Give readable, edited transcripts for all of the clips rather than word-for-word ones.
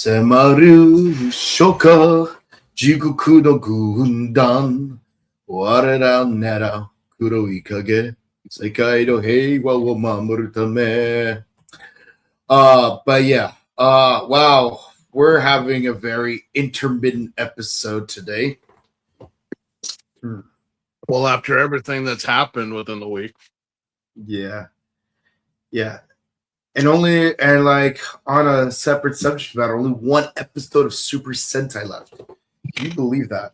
迫る初夏、地獄の軍団、我らなら黒い影、世界の平和を守るため。But yeah, wow, we're having a very intermittent episode today. Well, after everything that's happened within the week. Yeah. And like on a separate subject matter, only one episode of Super Sentai left. Can you believe that?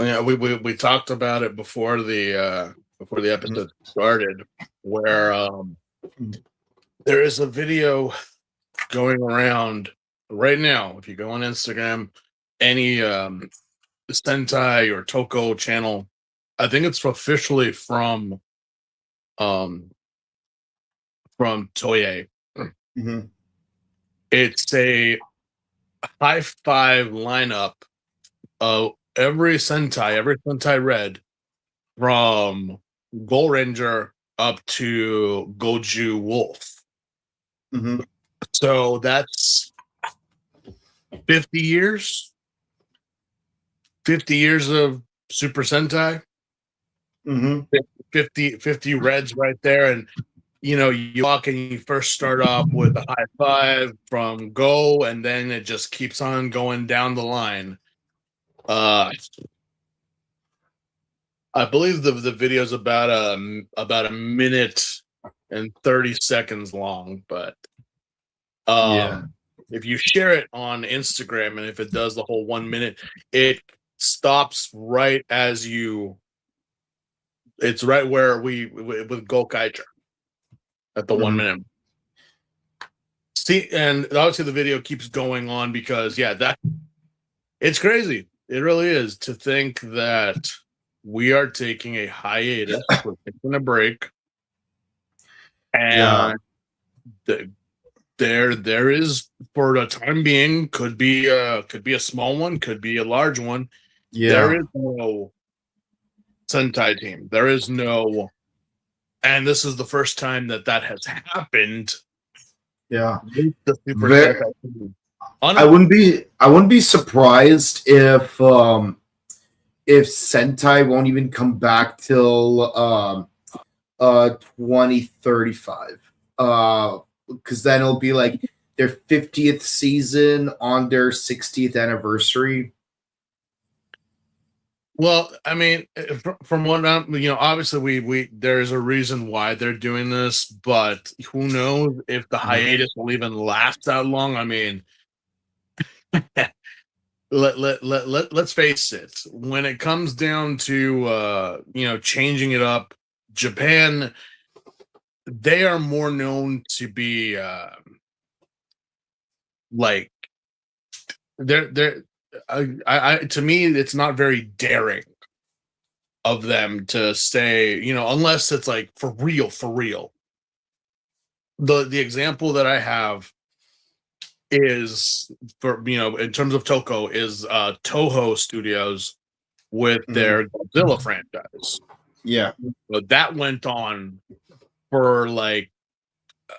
Yeah, we talked about it before the episode started, where there is a video going around right now. If you go on Instagram, any Sentai or Toko channel, I think it's officially from Toei. Mm-hmm. It's a high five lineup of every Sentai Red, from Gold Ranger up to Goju Wolf. Mm-hmm. So that's 50 years. 50 years of Super Sentai. Mm-hmm. 50 Reds right there. And you walk and you first start off with a high five from Go, and then it just keeps on going down the line. I believe the video is about a minute and 30 seconds long, but if you share it on Instagram, and if it does the whole 1 minute, it stops right as it's right where with Gokaiger at the 1 minute. See, and obviously the video keeps going on because it's crazy. It really is, to think that we are taking a hiatus, we're taking a break, and there is, for the time being, could be a small one, could be a large one. There is no Sentai team. There is no, and this is the first time that has happened. Yeah. The Super Sentai team. I wouldn't be surprised if Sentai won't even come back till 2035. Because then it'll be like their 50th season on their 60th anniversary. Well, I mean, from what obviously we there's a reason why they're doing this, but who knows if the hiatus will even last that long. I mean, let's face it. When it comes down to changing it up, Japan, they are more known to be like they're to me, it's not very daring of them to say, unless it's like for real. The example that I have is, for in terms of Toko, is Toho Studios with their Godzilla franchise. Yeah. But that went on for like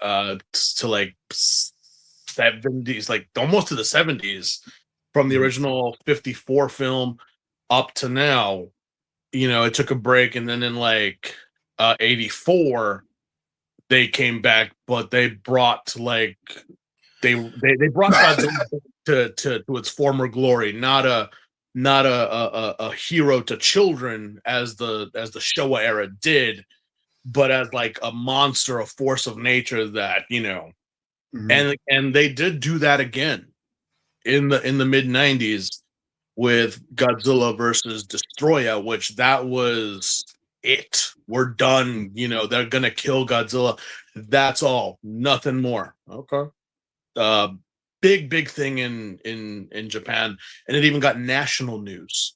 to like 70s, like almost to the 70s, from the original 54 film up to now. It took a break, and then in like 84 they came back, but they brought they brought Godzilla to its former glory, not a hero to children as the Showa era did, but as like a monster, a force of nature that and they did do that again in the mid 90s with Godzilla versus Destroya, which that was it. We're done. They're gonna kill Godzilla. That's all. Nothing more. Okay. Big thing in Japan, and it even got national news.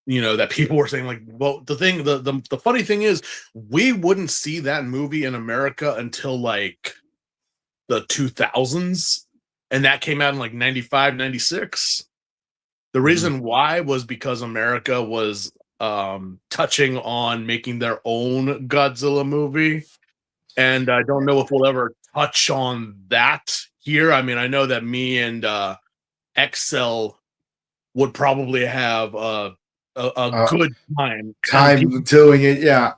That people were saying, like, well, the funny thing is, we wouldn't see that movie in America until like the 2000s, and that came out in like 95, 96. The reason why was because America was touching on making their own Godzilla movie. And I don't know if we'll ever touch on that here. I mean, I know that me and Excel would probably have a good time doing it. Yeah.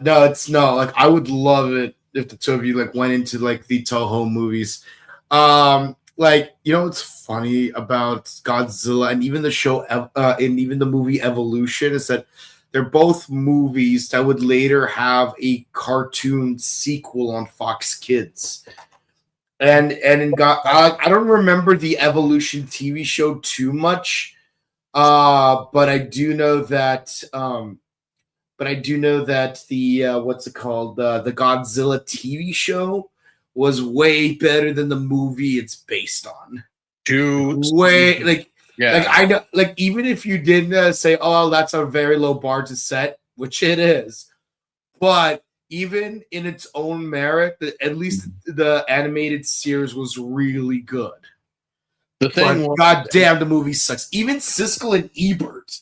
No, it's no. Like, I would love it if the two of you like went into like the Toho movies. Like, you know what's funny about Godzilla and even the show and even the movie Evolution is that they're both movies that would later have a cartoon sequel on Fox Kids. And in I don't remember the Evolution TV show too much, but I do know that the what's it called, the Godzilla TV show was way better than the movie it's based on. Way like I know, like, even if you didn't say, oh, that's a very low bar to set, which it is, but even in its own merit, at least the animated series was really good. The thing was, goddamn, the movie sucks. Even Siskel and Ebert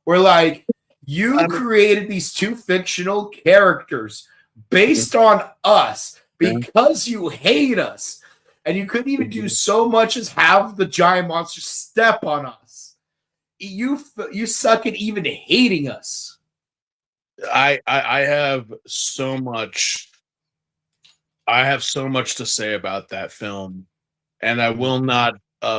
were like, you created these two fictional characters based on us because you hate us. And you couldn't even do so much as have the giant monster step on us. You suck at even hating us. I have so much. I have so much to say about that film, and I will not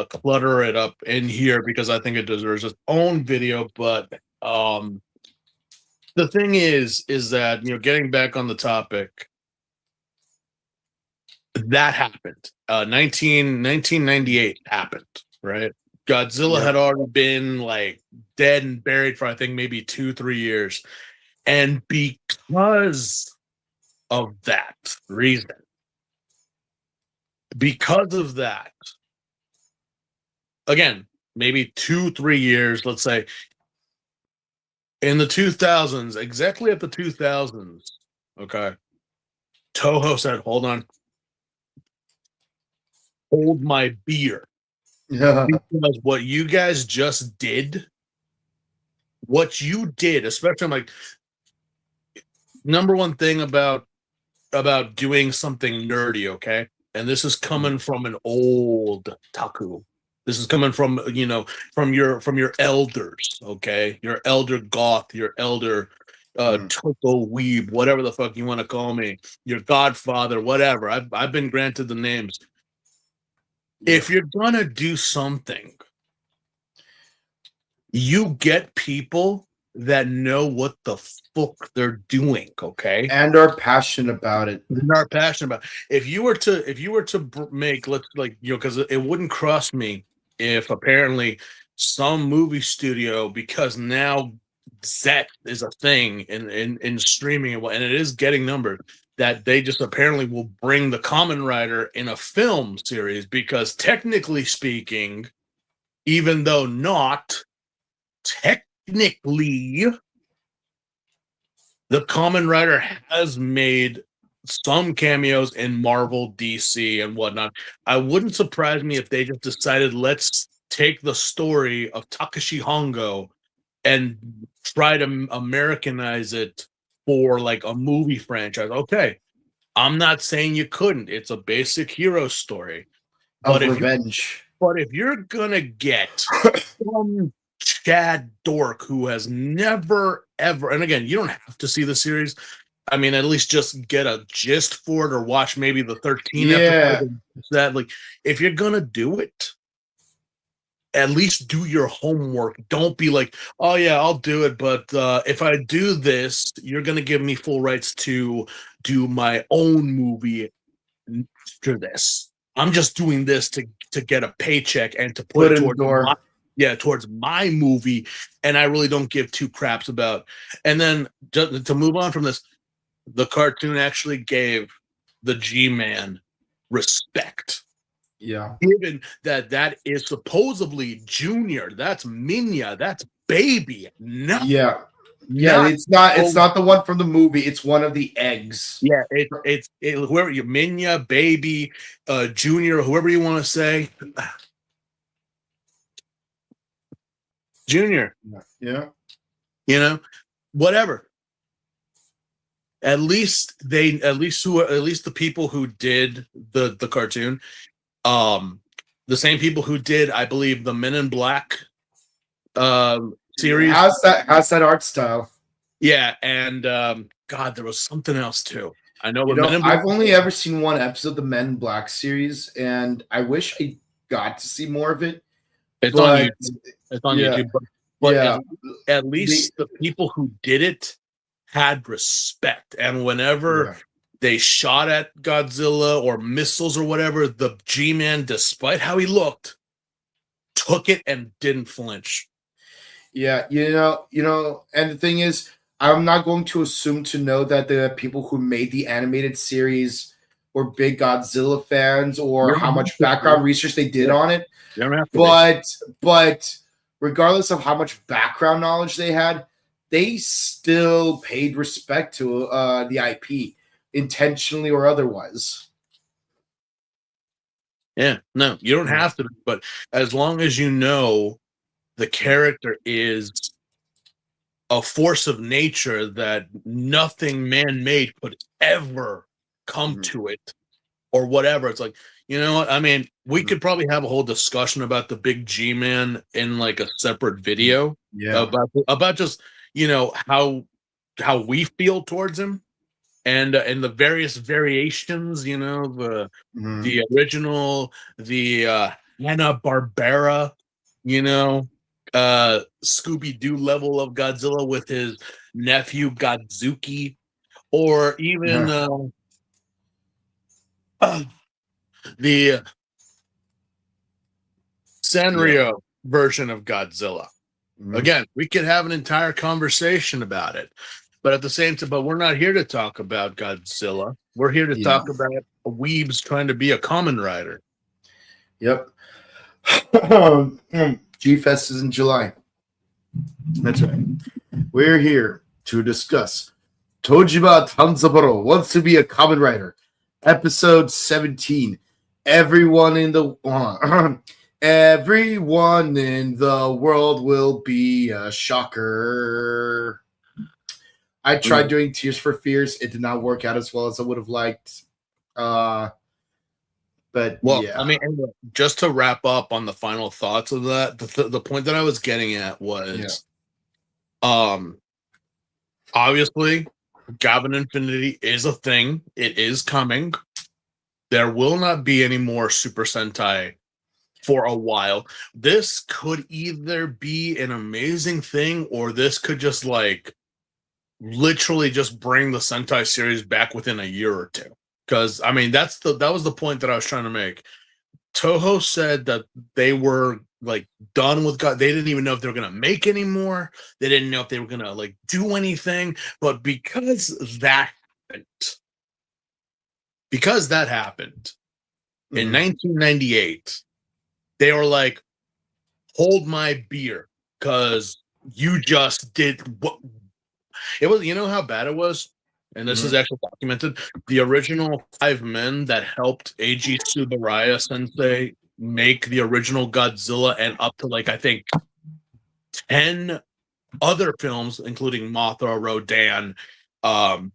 clutter it up in here because I think it deserves its own video. But the thing is that, you know, getting back on the topic, that happened. 1998 happened, right? Godzilla had already been like dead and buried for, I think, maybe 2-3 years. And because of that reason, again, maybe 2-3 years, let's say, in the 2000s, exactly at the 2000s, okay, Toho said, hold on, hold my beer. Because what you guys just did, especially, I'm like, number one thing about doing something nerdy, okay? And this is coming from an old taku. This is coming from, you know, from your elders, okay? Your elder goth, your elder toko weeb, whatever the fuck you want to call me, your godfather, whatever. I've been granted the names. If you're gonna do something, you get people that know what the fuck they're doing, okay, and are passionate about it. If you were to make, let's, like, you know, because it wouldn't cross me if apparently some movie studio, because now Zet is a thing in streaming and it is getting numbers, that they just apparently will bring the Kamen Rider in a film series, because technically speaking, even though not technically, the Kamen Rider has made some cameos in Marvel, DC, and whatnot. I wouldn't surprise me if they just decided, let's take the story of Takashi Hongo and try to Americanize it for like a movie franchise. Okay, I'm not saying you couldn't. It's a basic hero story. But if you're gonna get some Chad dork who has never ever, and again, you don't have to see the series. I mean, at least just get a gist for it, or watch maybe the 13 episodes. That, like, if you're gonna do it, at least do your homework. Don't be like, oh yeah, I'll do it, but if I do this, you're gonna give me full rights to do my own movie after this. I'm just doing this to get a paycheck and to put it towards my movie, and I really don't give two craps about. And then to move on from this, the cartoon actually gave the G-Man respect. Yeah. Given that is supposedly Junior, that's Minya, that's Baby. No. Yeah. Yeah, it's not the one from the movie. It's one of the eggs. Yeah, it's whoever you, Minya, Baby, Junior, whoever you want to say. Junior. Yeah. Whatever. At least the people who did the cartoon, the same people who did, I believe, the Men in Black series. How's that art style? Yeah, and God, there was something else too. I know. I've only ever seen one episode of the Men in Black series, and I wish I got to see more of it. It's on YouTube. It's on YouTube. But at least the people who did it had respect. And whenever they shot at Godzilla or missiles or whatever, the G-Man, despite how he looked, took it and didn't flinch. Yeah, and the thing is, I'm not going to assume to know that the people who made the animated series were big Godzilla fans or how much background research they did on it. But regardless of how much background knowledge they had, they still paid respect to the IP, intentionally or otherwise. Yeah, no, you don't have to, but as long as you know the character is a force of nature that nothing man-made could ever come to it or whatever. It's like, you know what? I mean, we could probably have a whole discussion about the big G-Man in like a separate video about just, how we feel towards him and the various variations, the original, the Hanna-Barbera, Scooby-Doo level of Godzilla with his nephew Godzuki, or even the Sanrio version of Godzilla. Again, we could have an entire conversation about it, but at the same time, but we're not here to talk about Godzilla. We're here to talk about weebs trying to be a Kamen Rider. Yep. G-Fest is in July. That's right. We're here to discuss Tojima Tanzaburo wants to be a Kamen Rider, episode 17. Everyone in the world will be a shocker. I tried doing Tears for Fears. It did not work out as well as I would have liked. But I mean, just to wrap up on the final thoughts of that, the point that I was getting at was, obviously, Gavin Infinity is a thing. It is coming. There will not be any more Super Sentai for a while. This could either be an amazing thing, or this could just literally just bring the Sentai series back within a year or two. Because I mean, that was the point that I was trying to make. Toho said that they were done with God. They didn't even know if they were gonna make any more. They didn't know if they were gonna do anything. But because that happened in 1998, they were like, "Hold my beer," because you just did what it was. You know how bad it was. And this is actually documented. The original 5 men that helped Eiji Tsuburaya Sensei make the original Godzilla and up to I think 10 other films, including Mothra, Rodan,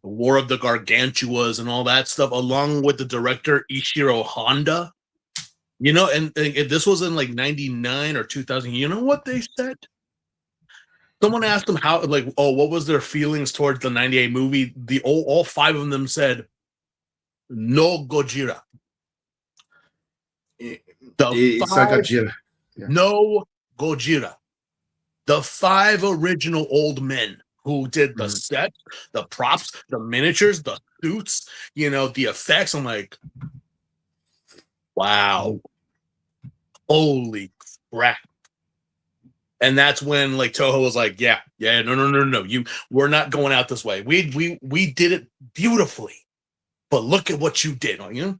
War of the Gargantuas, and all that stuff, along with the director Ishiro Honda. And this was in 99 or 2000. You know what they said? Someone asked them how, what was their feelings towards the 98 movie? All 5 of them said, "No Gojira." It's like Gojira. Yeah. No Gojira. The 5 original old men who did the set, the props, the miniatures, the suits, the effects. I'm like, wow. Holy crap. And that's when Toho was like, no, we're not going out this way. We did it beautifully, but look at what you did. And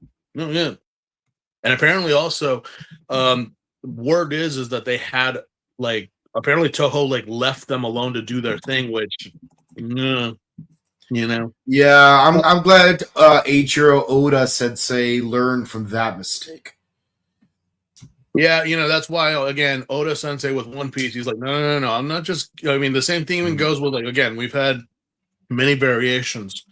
apparently also, word is that they had apparently Toho left them alone to do their thing, which Yeah, I'm glad Eiichiro Oda Sensei learned from that mistake. Yeah, that's why, again, Oda Sensei with One Piece, he's like, no, I'm not just, I mean, the same thing even goes with, like, again, we've had many variations.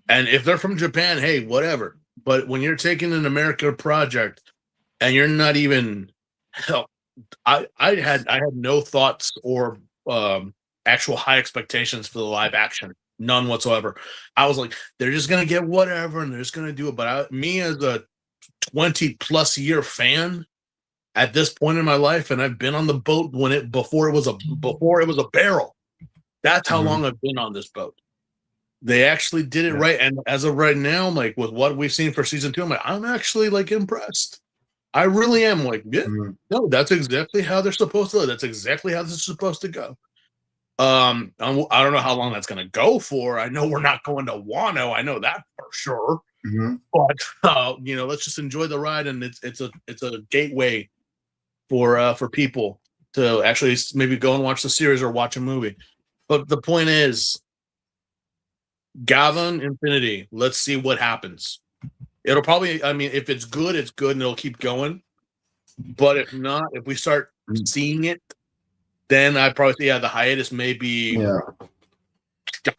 And if they're from Japan, hey, whatever. But when you're taking an American project and you're not even, hell, I had no thoughts or actual high expectations for the live action, none whatsoever. I was like, they're just gonna get whatever and they're just gonna do it. But me as a 20+ year fan at this point in my life, and I've been on the boat before it was a barrel. That's how long I've been on this boat. They actually did it right, and as of right now, like with what we've seen for season 2, I'm actually like impressed. I really am. Like, yeah, no, that's exactly how they're supposed to. That's exactly how this is supposed to go. I don't know how long that's going to go for. I know we're not going to Wano. I know that for sure. But let's just enjoy the ride, and it's a gateway for people to actually maybe go and watch the series or watch a movie. But the point is, Gavin Infinity. Let's see what happens. It'll probably, I mean, if it's good, and it'll keep going. But if not, if we start seeing it, then I probably the hiatus may be, I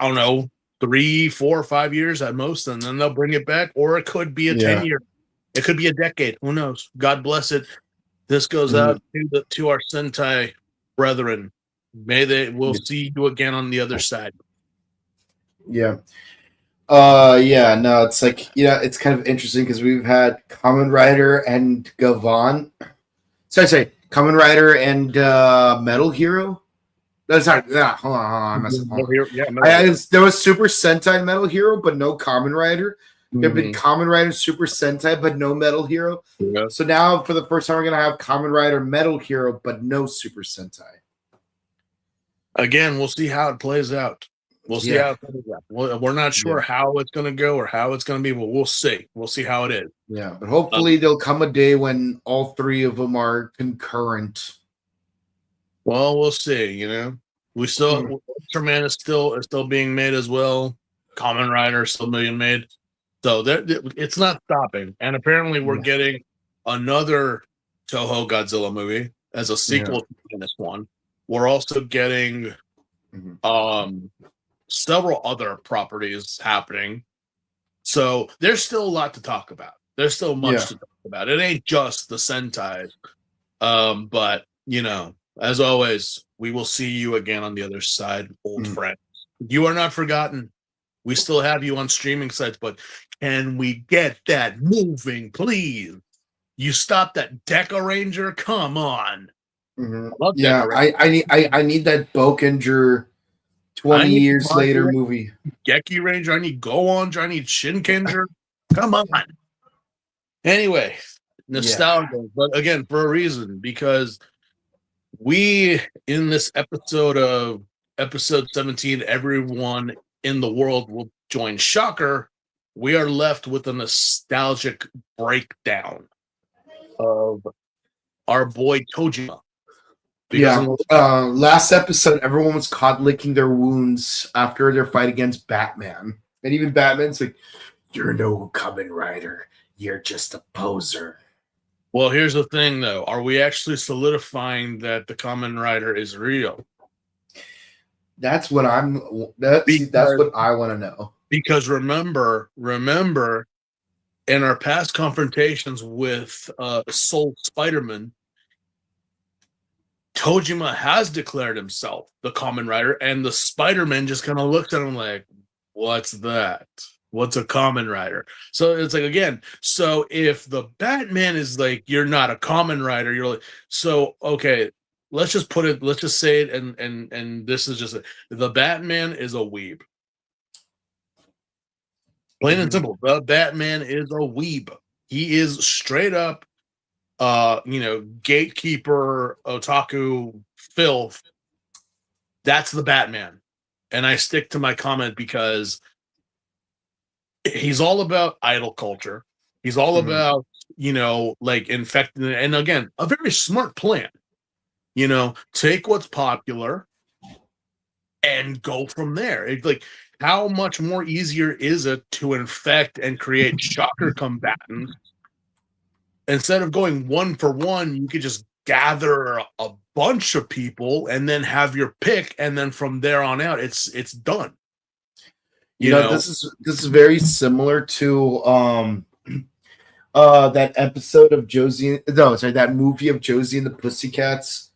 don't know, 3, 4, 5 years at most, and then they'll bring it back, or it could be a 10-year, it could be a decade. Who knows? God bless it. This goes out to our Sentai brethren. We'll see you again on the other side. Yeah. No, it's like, it's kind of interesting because we've had Kamen Rider and Gavan. Sorry, Kamen Rider and Metal Hero. No, sorry, hold on. There was Super Sentai Metal Hero, but no Kamen Rider. There have been Kamen Rider Super Sentai, but no Metal Hero. Yeah. So now, for the first time, we're going to have Kamen Rider Metal Hero, but no Super Sentai. Again, we'll see how it plays out. We'll see how it plays out. We're not sure how it's going to go or how it's going to be, but we'll see. We'll see how it is. Yeah, but hopefully there'll come a day when all three of them are concurrent. Well, we'll see. We still Ultraman is still being made as well. Kamen Rider is still being made. So it's not stopping. And apparently we're getting another Toho Godzilla movie as a sequel to this one. We're also getting several other properties happening. So there's still a lot to talk about. There's still much to talk about. It ain't just the Sentai. But, as always, we will see you again on the other side, old friends. You are not forgotten. We still have you on streaming sites, but can we get that moving, please? You stop that Deca Ranger? Come on. I need that Bokenger 20 years later movie. Geki Ranger, I need Go-Onger, I need Shinkenger. Come on. Anyway, nostalgia, but again, for a reason, because we, in this episode of episode 17, everyone in the world will join Shocker. We are left with a nostalgic breakdown of our boy Tojima. Last episode, everyone was caught licking their wounds after their fight against Batman. And even Batman's like, "You're no Kamen Rider. You're just a poser." Well, here's the thing, though. Are we actually solidifying that the Kamen Rider is real? That's what that's what I want to know. Because remember, in our past confrontations with Soul Spider-Man, Tojima has declared himself the Kamen Rider, and the Spider-Man just kind of looked at him like, "What's that? What's a Kamen Rider?" So it's like, again, so if the Batman is like, "You're not a Kamen Rider," you're like, so okay, let's just say it, and this is just the Batman is a weeb. Plain and simple. The Batman is a weeb. He is straight up gatekeeper, otaku filth. That's the Batman. And I stick to my comment because he's all about idol culture. He's all about, infecting. And again, a very smart plan. Take what's popular and go from there. It's like, how much more easier is it to infect and create Shocker combatants instead of going one for one, you could just gather a bunch of people and then have your pick, and then from there on out, it's done. You know, this is very similar to that episode of that movie of Josie and the Pussycats,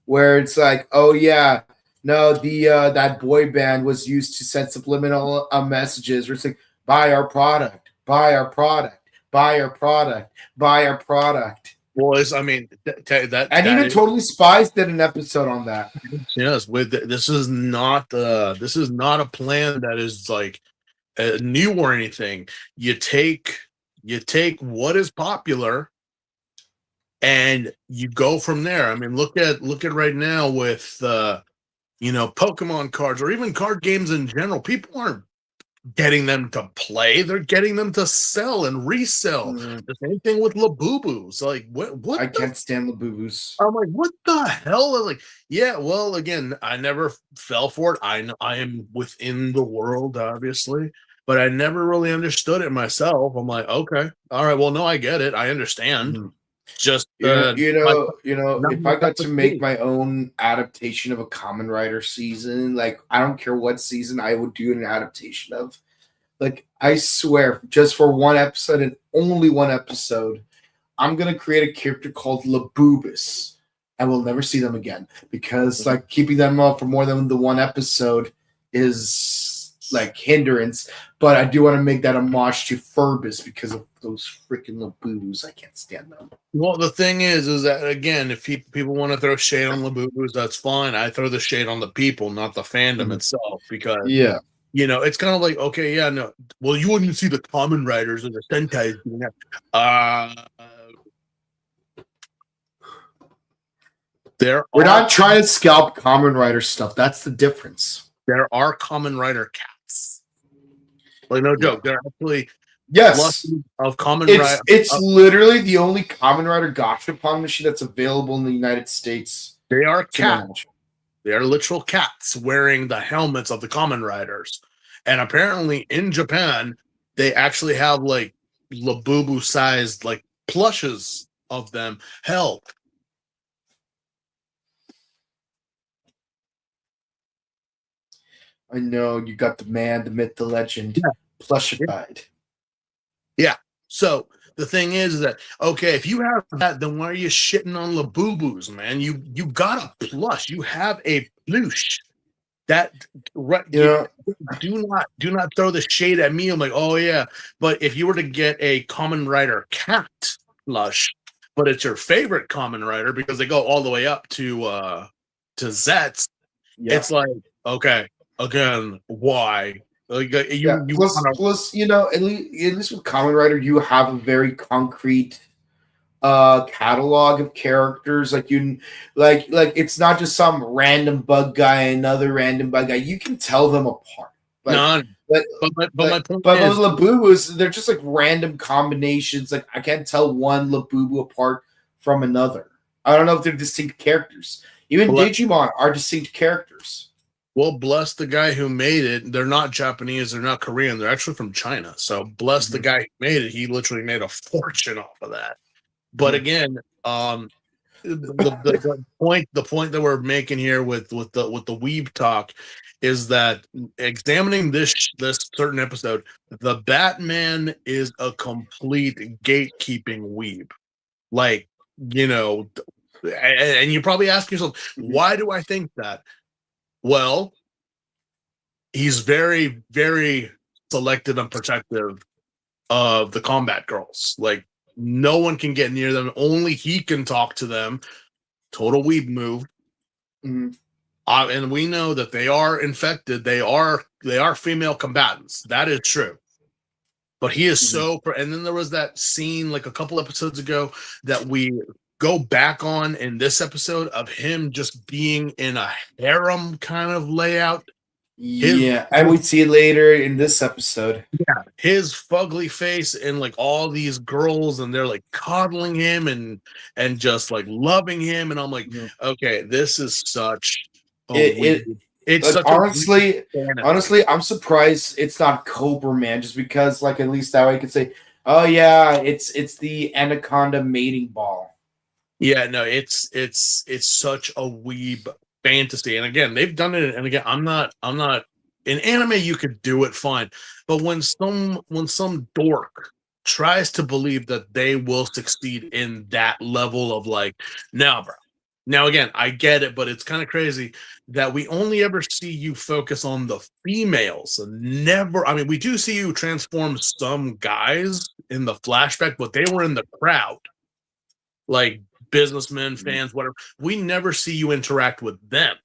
where it's like, oh yeah, no, the that boy band was used to send subliminal messages where it's like, buy our product, buy our product, buy our product, buy our product. Well, I mean, that and even Totally Spies did an episode on that. Yes, this is not a plan that is like new or anything. You take what is popular and you go from there. I mean, look at right now with Pokemon cards or even card games in general. People aren't getting them to play, they're getting them to sell and resell. The same thing with Labubu's. Like, what I can't stand Labubu's. I'm like, what the hell? Like, yeah, well, again, I never fell for it. I am within the world, obviously, but I never really understood it myself. I'm like, okay, all right, well, no, I get it, I understand. Just if I got to make my own adaptation of a Kamen Rider season, like I don't care what season I would do an adaptation of. Like I swear, just for one episode and only one episode, I'm gonna create a character called Labubus, and we'll never see them again because like keeping them up for more than the one episode is like hindrance. But I do want to make that homage to Furbus because of those freaking Labubus. I can't stand them. Well, the thing is that again, if people want to throw shade on Labubus, that's fine. I throw the shade on the people, not the fandom itself, because it's kind of like, okay, yeah, no, well, you wouldn't see the Kamen Riders or the Sentai doing that. We're not trying to scalp Kamen Rider stuff. That's the difference. There are Kamen Rider cats. Like, no joke. They're actually of Kamen Rider. It's literally the only Kamen Rider gashapon machine that's available in the United States. They are cats. They are literal cats wearing the helmets of the Kamen Riders. And apparently in Japan, they actually have like Labubu sized like plushes of them. Hell, I know you got the man, the myth, the legend, plushified. Yeah. So the thing is that, okay, if you have that, then why are you shitting on Labubus, man? You got a plush. You have a plush. That do not throw the shade at me. I'm like, oh yeah, but if you were to get a Kamen Rider cat plush, but it's your favorite Kamen Rider because they go all the way up to Zets, it's like, okay, again, why? Like plus, at least with Kamen Rider, you have a very concrete catalog of characters. Like it's not just some random bug guy, another random bug guy. You can tell them apart. But my point is, Labubus, they're just like random combinations. Like I can't tell one Labubu apart from another. I don't know if they're distinct characters. Even Digimon are distinct characters. Well, bless the guy who made it. They're not Japanese. They're not Korean. They're actually from China. So bless the guy who made it. He literally made a fortune off of that. But again, the point that we're making here with the weeb talk is that examining this certain episode, the Batman is a complete gatekeeping weeb. Like, and you probably ask yourself, why do I think that? Well, he's very, very selective and protective of the combat girls. Like, no one can get near them. Only he can talk to them. Total weeb move. And we know that they are infected. They are female combatants. That is true. But he is so. And then there was that scene like a couple episodes ago that we go back on in this episode of him just being in a harem kind of layout. And we see it later in this episode. Yeah, his fugly face and like all these girls, and they're like coddling him and just like loving him, and I'm like, okay, this is such. It's like, honestly, I'm surprised it's not Cobra Man, just because like at least that way I could say, Oh yeah, it's the anaconda mating ball. Yeah, no, it's such a weeb fantasy. And again, they've done it. And again, I'm not in anime. You could do it fine, but when some dork tries to believe that they will succeed in that level of like, now, bro. Now again, I get it, but it's kind of crazy that we only ever see you focus on the females and never. I mean, we do see you transform some guys in the flashback, but they were in the crowd, like businessmen, fans, whatever. We never see you interact with them.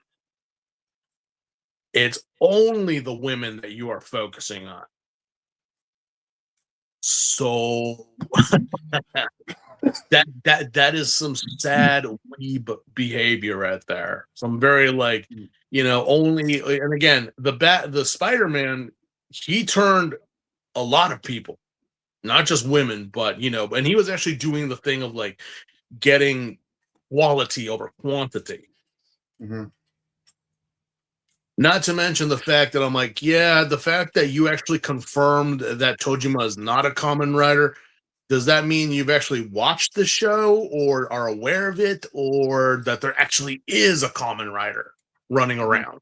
It's only the women that you are focusing on. So that is some sad weeb behavior right there. Some very like, only. And again, the Spider-Man, he turned a lot of people, not just women, but and he was actually doing the thing of like getting quality over quantity. Mm-hmm. Not to mention the fact that I'm like, yeah, the fact that you actually confirmed that Tojima is not a Kamen Rider, does that mean you've actually watched the show or are aware of it, or that there actually is a Kamen Rider running around?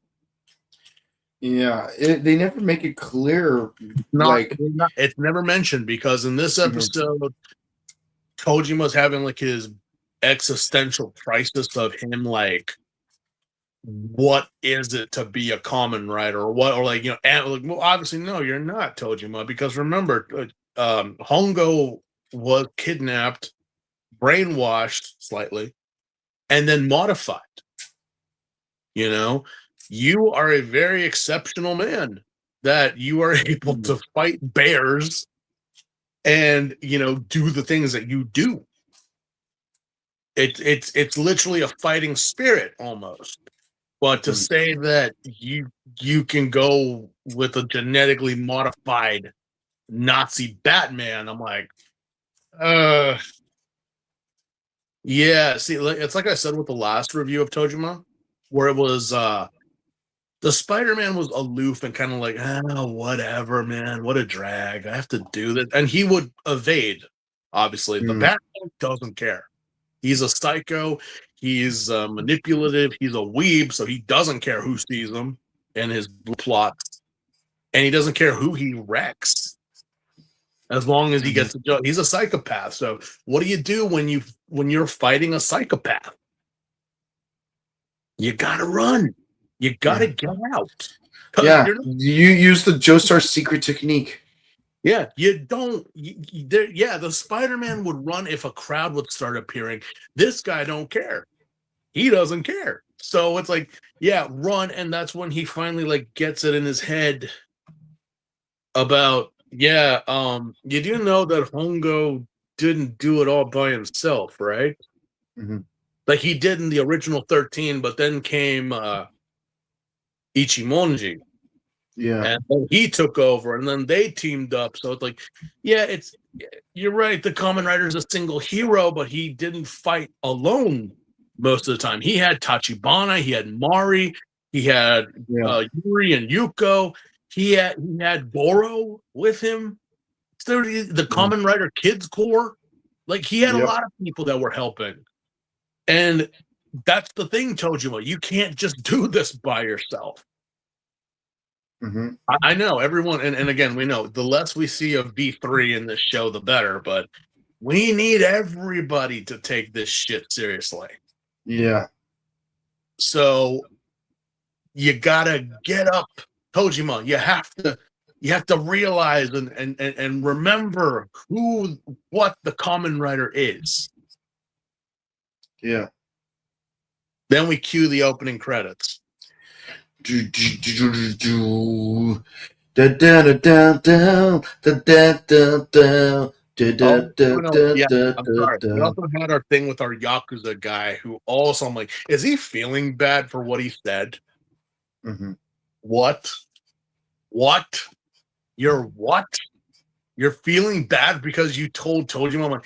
Yeah, they never make it clear. It's never mentioned, because in this episode, Tojima's having like his existential crisis of him like, what is it to be a Kamen Rider, or what, or like, well, obviously no, you're not, Tojima, because remember, Hongo was kidnapped, brainwashed slightly, and then modified. You are a very exceptional man, that you are able to fight bears and do the things that you do. It's literally a fighting spirit almost. But to say that you can go with a genetically modified Nazi Batman, I'm like, yeah. See, it's like I said with the last review of Tojima, where it was the Spider-Man was aloof and kind of like, whatever, man, what a drag. I have to do this, and he would evade. Obviously, the Batman doesn't care. He's a psycho. He's manipulative. He's a weeb, so he doesn't care who sees him and his plots, and he doesn't care who he wrecks, as long as he gets the job. He's a psychopath. So, what do you do when you're fighting a psychopath? You gotta run. You gotta get out. Yeah, you use the Joestar's secret technique. Yeah, you don't. The Spider-Man would run if a crowd would start appearing. This guy don't care. He doesn't care. So it's like, yeah, run, and that's when he finally like gets it in his head about, you do know that Hongo didn't do it all by himself, right? Mm-hmm. Like he did in the original 13, but then came Ichimonji. Yeah. And then he took over, and then they teamed up. So it's like, you're right. The Kamen Rider is a single hero, but he didn't fight alone most of the time. He had Tachibana, he had Mari, he had Yuri and Yuko. He had Goro with him. The Kamen Rider Kids Corps. Like he had a lot of people that were helping. And that's the thing, Tojima. You can't just do this by yourself. Mm-hmm. I know everyone, and again, we know the less we see of V3 in this show, the better. But we need everybody to take this shit seriously. Yeah. So you gotta get up, Tojima. You have to realize and remember what the Kamen Rider is. Yeah. Then we cue the opening credits. I'm sorry. We also had our thing with our Yakuza guy, who also, I'm like, is he feeling bad for what he said? Mm-hmm. What? You're what? You're feeling bad because you told Tojima? I'm like,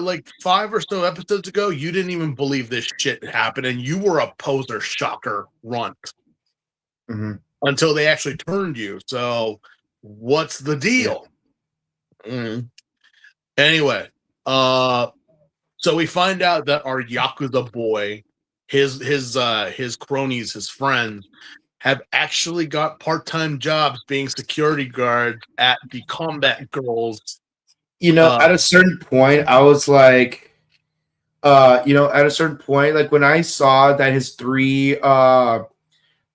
like 5 or so episodes ago, you didn't even believe this shit happened, and you were a poser shocker runt until they actually turned you. So, what's the deal? Anyway, so we find out that our Yakuza boy, his cronies, his friends, have actually got part-time jobs being security guards at the Combat Girls. At a certain point, I was like, at a certain point, like when I saw that his three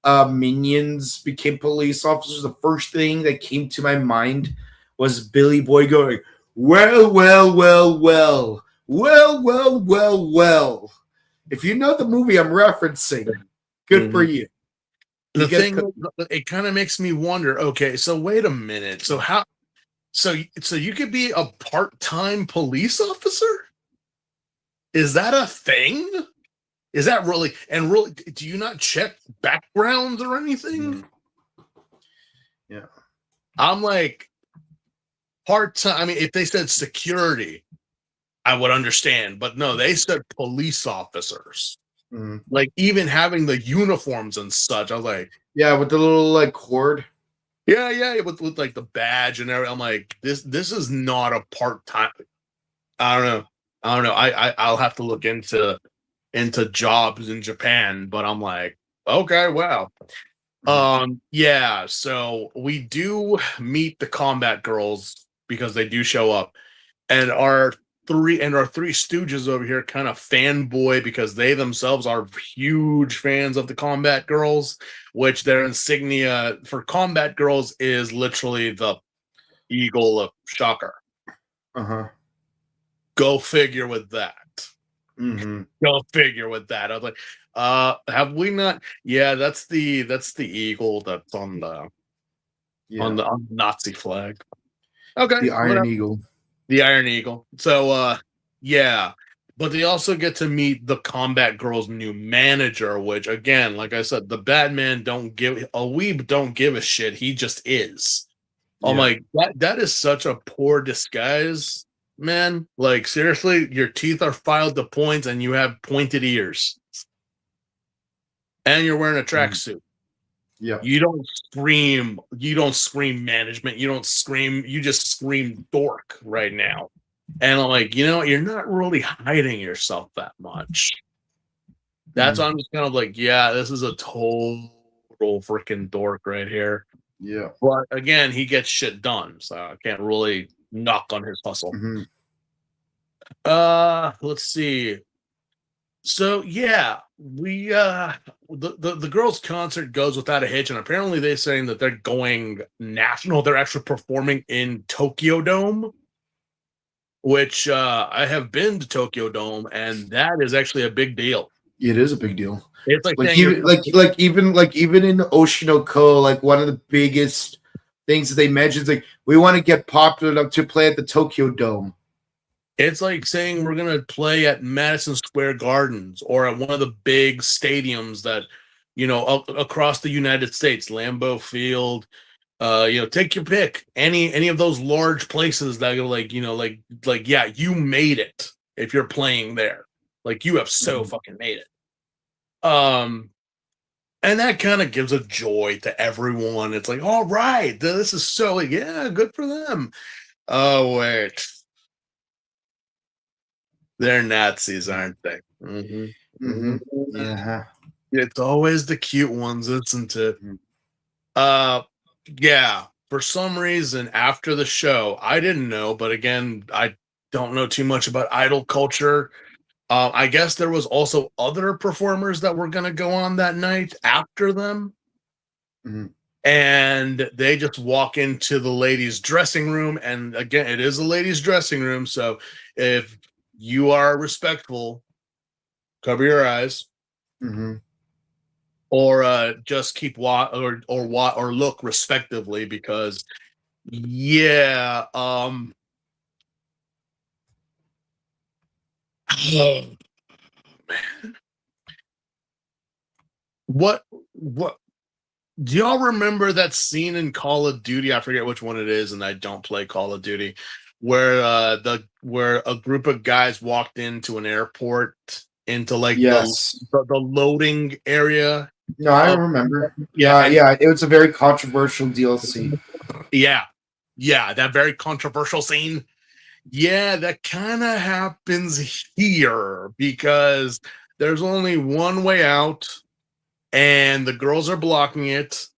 minions became police officers, the first thing that came to my mind was Billy Boy going, well, well, well, well, well, well, well, well. If you know the movie I'm referencing, good for you. The thing, it kind of makes me wonder. Okay, so wait a minute. So so you could be a part-time police officer? Is that a thing? Is that really? And really, do you not check backgrounds or anything? Yeah, I'm like part-time. I mean, if they said security, I would understand, but no, they said police officers. Like even having the uniforms and such, I was like, yeah, with the little like cord. Yeah, with like the badge and everything. I'm like, this is not a part-time. I don't know. I'll have to look into jobs in Japan, but I'm like, okay, wow. Yeah, so we do meet the Combat Girls because they do show up, and our three stooges over here kind of fanboy because they themselves are huge fans of the Combat Girls, which their insignia for Combat Girls is literally the eagle of Shocker. Go figure with that. Go figure with that. I was like, have we not? Yeah, that's the eagle that's on the on the Nazi flag. Okay, the Iron Eagle. The Iron Eagle. So, yeah. But they also get to meet the Combat Girls' new manager, which, again, like I said, the Batman don't give a weeb don't give a shit. He just is. I'm like, that is such a poor disguise, man. Like, seriously, your teeth are filed to points and you have pointed ears. And you're wearing a tracksuit. Yeah. You don't scream management. You just scream dork right now. And I'm like, you're not really hiding yourself that much. That's why I'm just kind of like, yeah, this is a total freaking dork right here. Yeah. But again, he gets shit done, so I can't really knock on his hustle. Let's see. So yeah, we the girls' concert goes without a hitch, and apparently they're saying that they're going national. They're actually performing in Tokyo Dome, which I have been to Tokyo Dome, and that is actually a big deal. It is a big deal. It's like even in Oshinoko, like one of the biggest things that they mention is like we want to get popular enough to play at the Tokyo Dome. It's like saying we're going to play at Madison Square Gardens or at one of the big stadiums that, across the United States, Lambeau Field, take your pick. Any of those large places that are yeah, you made it if you're playing there. Like you have so fucking made it. And that kind of gives a joy to everyone. It's like, all right, this is so yeah, good for them. Oh, wait. They're Nazis, aren't they? Yeah. It's always the cute ones, isn't it? Yeah. For some reason, after the show, I didn't know, but again, I don't know too much about idol culture. I guess there was also other performers that were going to go on that night after them. And they just walk into the ladies' dressing room. And again, it is a ladies' dressing room. So if you are respectful, cover your eyes, or just keep or look respectively, because yeah, man. What do y'all remember that scene in Call of Duty? I forget which one it is, and I don't play Call of Duty, where a group of guys walked into an airport into like the loading area. No, I remember. Yeah, it was a very controversial DLC. Yeah. that very controversial scene. Yeah, that kind of happens here because there's only one way out, and the girls are blocking it.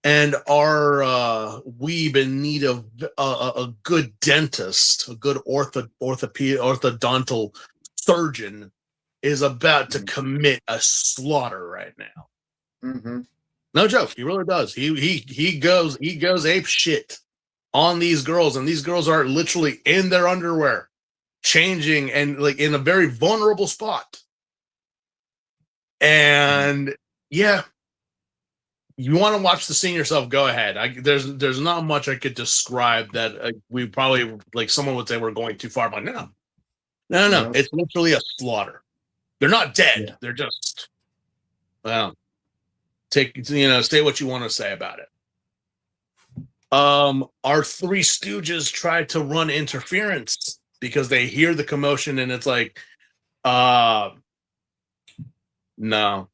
And our weeb in need of a good dentist, a good orthodontal surgeon, is about to commit a slaughter right now. Mm-hmm. No joke, he really does. He goes ape shit on these girls, and these girls are literally in their underwear, changing and like in a very vulnerable spot. And yeah, you want to watch the scene yourself, go ahead. There's not much I could describe that we probably, like, someone would say we're going too far. But no. It's literally a slaughter. They're not dead. Yeah. They're just, well, say what you want to say about it. Our three stooges try to run interference because they hear the commotion, and it's like, no.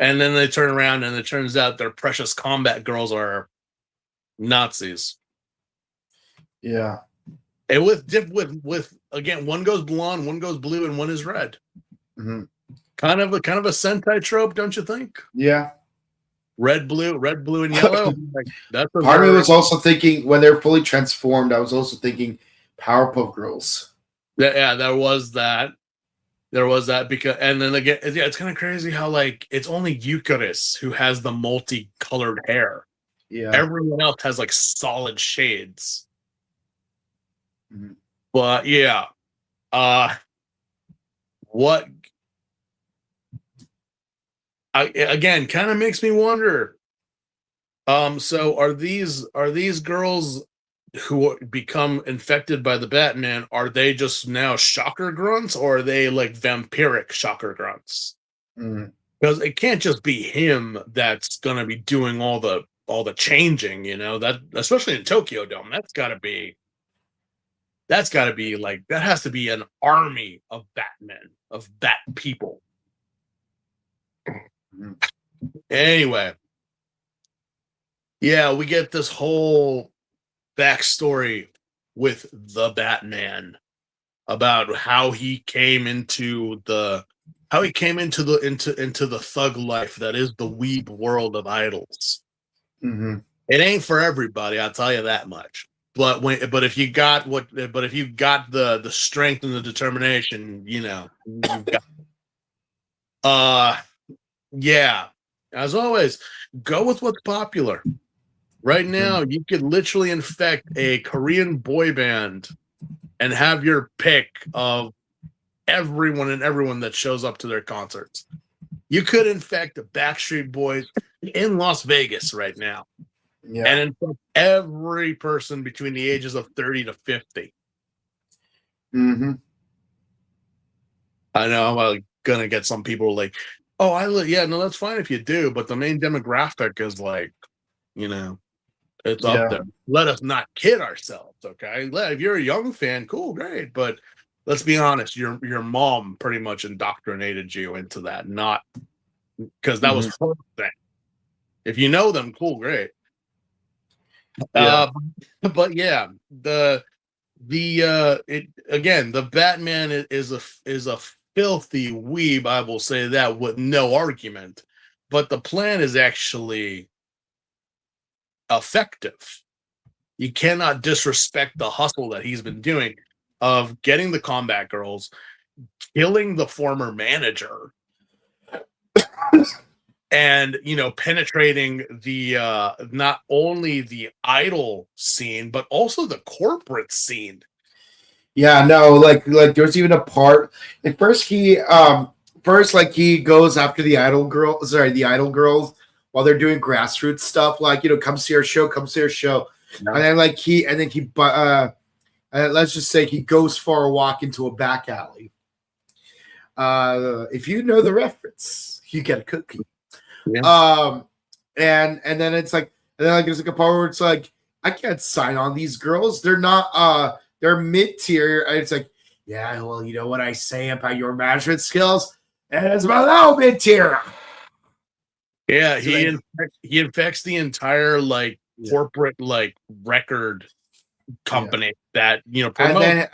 And then they turn around, and it turns out their precious combat girls are Nazis. Yeah. And with again, one goes blonde, one goes blue, and one is red. Mm-hmm. Kind of a Sentai trope, don't you think? Yeah. Red, blue, and yellow. Like, that's part of me was also thinking, when they're fully transformed, I was also thinking Powerpuff Girls. Yeah, there was that. Because, and then again, yeah, it's kind of crazy how, like, it's only Eucharis who has the multicolored hair. Yeah. Everyone else has like solid shades. Mm-hmm. But yeah, what again kind of makes me wonder. So are these girls who become infected by the Batman, are they just now shocker grunts, or are they like vampiric shocker grunts? Because it can't just be him that's gonna be doing all the changing, that, especially in Tokyo Dome, that's gotta be like, that has to be an army of Batmen, of Bat people. Anyway, yeah, we get this whole backstory with the Batman about how he came into the thug life that is the weeb world of idols. Mm-hmm. It ain't for everybody, I'll tell you that much. But if you got the strength and the determination, you've got. Yeah. As always, go with what's popular. Right now, you could literally infect a Korean boy band and have your pick of everyone that shows up to their concerts. You could infect the Backstreet Boys in Las Vegas right now. Yeah. And infect every person between the ages of 30 to 50. Mm-hmm. I know I'm gonna get some people like, oh, that's fine if you do, but the main demographic is like, it's up there. Let us not kid ourselves, okay? If you're a young fan, cool, great, but let's be honest, your mom pretty much indoctrinated you into that, not because that was her thing. If you know them, cool, great. Yeah. But yeah, the Batman is a filthy weeb, I will say that with no argument. But the plan is actually effective. You cannot disrespect the hustle that he's been doing of getting the combat girls, killing the former manager, and penetrating the not only the idol scene but also the corporate scene. Yeah, no, like there's even a part at first he goes after the idol girls while they're doing grassroots stuff, like, come see our show. No. And then let's just say he goes for a walk into a back alley. If you know the reference, you get a cookie. Yeah. And then it's like, there's like a part where it's like, I can't sign on these girls. They're not they're mid-tier. And it's like, yeah, well, you know what I say about your management skills? And it's about mid-tier. Yeah, So then- he infects the entire like Yeah. corporate like record company that and promotes.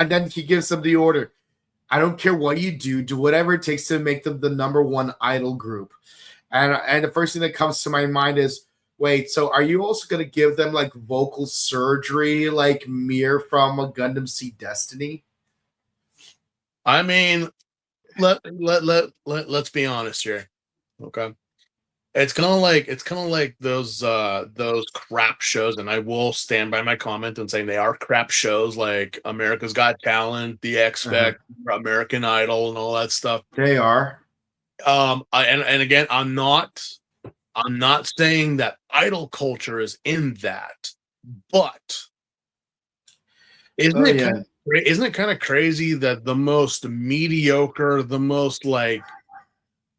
then he gives them the order. I don't care what you do whatever it takes to make them the number one idol group. And the first thing that comes to my mind is, wait, so are you also going to give them like vocal surgery like Mir from a Gundam Seed Destiny? I mean, let's be honest here. Okay. It's kind of like those crap shows, and I will stand by my comment and saying they are crap shows like America's Got Talent, The X Factor, American Idol, and all that stuff. They are. And again, I'm not saying that idol culture is in that, but isn't it kind of crazy that the most mediocre, the most like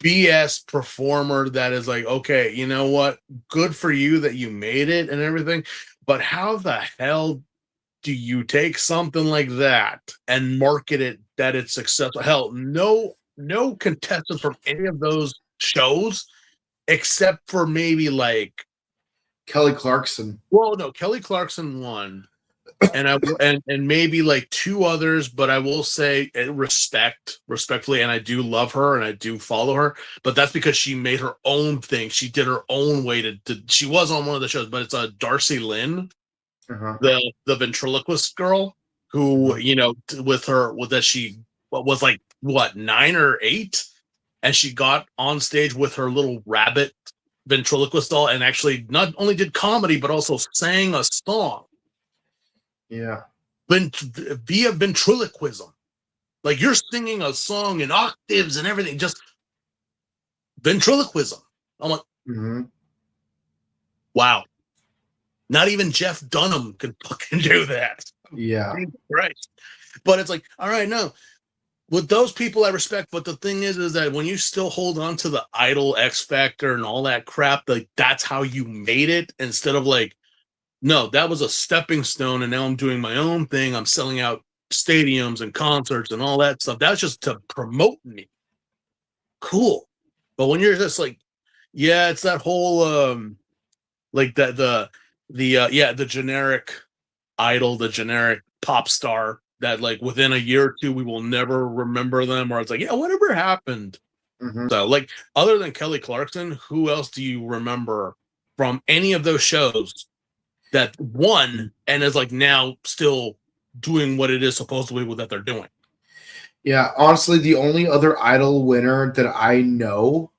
BS performer that is like, okay, you know what? Good for you that you made it and everything, but how the hell do you take something like that and market it that it's successful? Hell, no contestant from any of those shows, except for maybe like Kelly Clarkson. Well, no, Kelly Clarkson won, and maybe like two others, but I will say respectfully, and I do love her and I do follow her, but that's because she made her own thing. She did her own way to she was on one of the shows, but it's a Darcy Lynn, the ventriloquist girl who she was like what 9 or 8, and she got on stage with her little rabbit ventriloquist doll and actually not only did comedy but also sang a song. Yeah. Via ventriloquism. Like you're singing a song in octaves and everything, just ventriloquism. I'm like, wow. Not even Jeff Dunham can fucking do that. Yeah. Right. But it's like, all right, no. With those people I respect, but the thing is that when you still hold on to the Idol, X Factor, and all that crap, like that's how you made it, instead of like, no, that was a stepping stone, and now I'm doing my own thing. I'm selling out stadiums and concerts and all that stuff. That's just to promote me. Cool. But when you're just like, yeah, it's that whole like that the generic idol, the generic pop star that like within a year or two we will never remember them, or it's like, yeah, whatever happened. So like other than Kelly Clarkson, who else do you remember from any of those shows that won and is like now still doing what it is supposedly that they're doing? Yeah, honestly, the only other idol winner that I know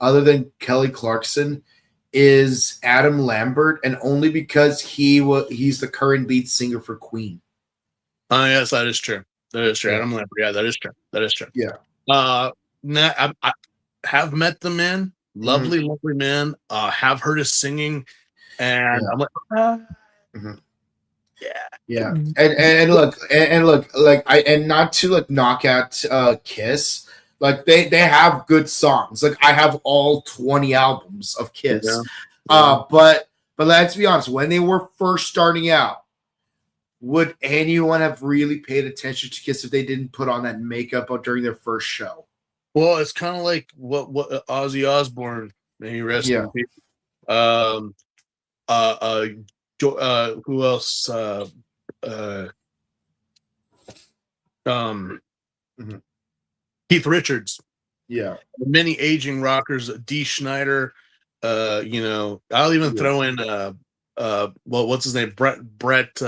other than Kelly Clarkson is Adam Lambert, and only because he's the current lead singer for Queen. Oh, yes, that is true. That is true. Yeah. Adam Lambert. Yeah, that is true. That is true. Yeah. I have met the man. Lovely, lovely man. Have heard his singing, and I'm like, yeah. And look, like and not to like knock out Kiss. Like they have good songs. Like I have all 20 albums of Kiss. Yeah. But let's be honest, when they were first starting out, would anyone have really paid attention to Kiss if they didn't put on that makeup during their first show? Well, it's kind of like what Ozzy Osbourne, may he rest in peace. Who else? Keith Richards. Yeah. Many aging rockers, Dee Snider, I'll even throw in what's his name? Brett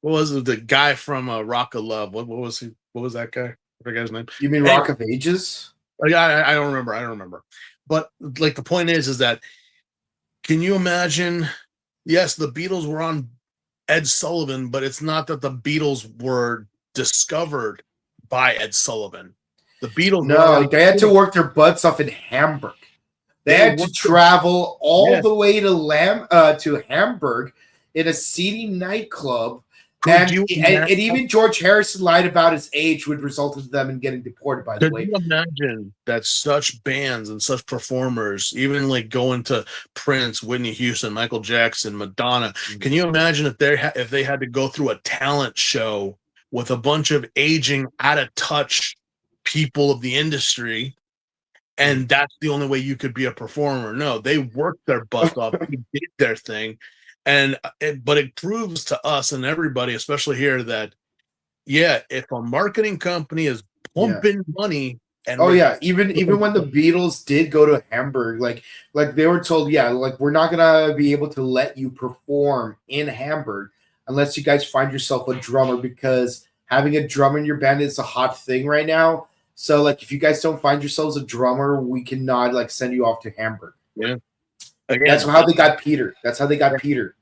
what was it? The guy from Rock of Love. What was he? What was that guy? I forget his name. You mean Rock of Ages? I don't remember. But like the point is that can you imagine? Yes, the Beatles were on Ed Sullivan, but it's not that the Beatles were discovered by Ed Sullivan. The Beatles they had to work their butts off in Hamburg. They had to travel all the way to Hamburg in a seedy nightclub. And even George Harrison lied about his age, which resulted in them in getting deported, by the way. Can you imagine that such bands and such performers, even like going to Prince, Whitney Houston, Michael Jackson, Madonna, can you imagine if they had to go through a talent show with a bunch of aging, out of touch people of the industry, and that's the only way you could be a performer. No, they worked their butts off, they did their thing, and but it proves to us and everybody, especially here, that if a marketing company is pumping money, and even when the Beatles did go to Hamburg, like they were told, like we're not gonna be able to let you perform in Hamburg unless you guys find yourself a drummer, because having a drummer in your band is a hot thing right now. So like if you guys don't find yourselves a drummer, we cannot like send you off to Hamburg. Yeah. Again, that's how they got Peter. That's how they got Peter.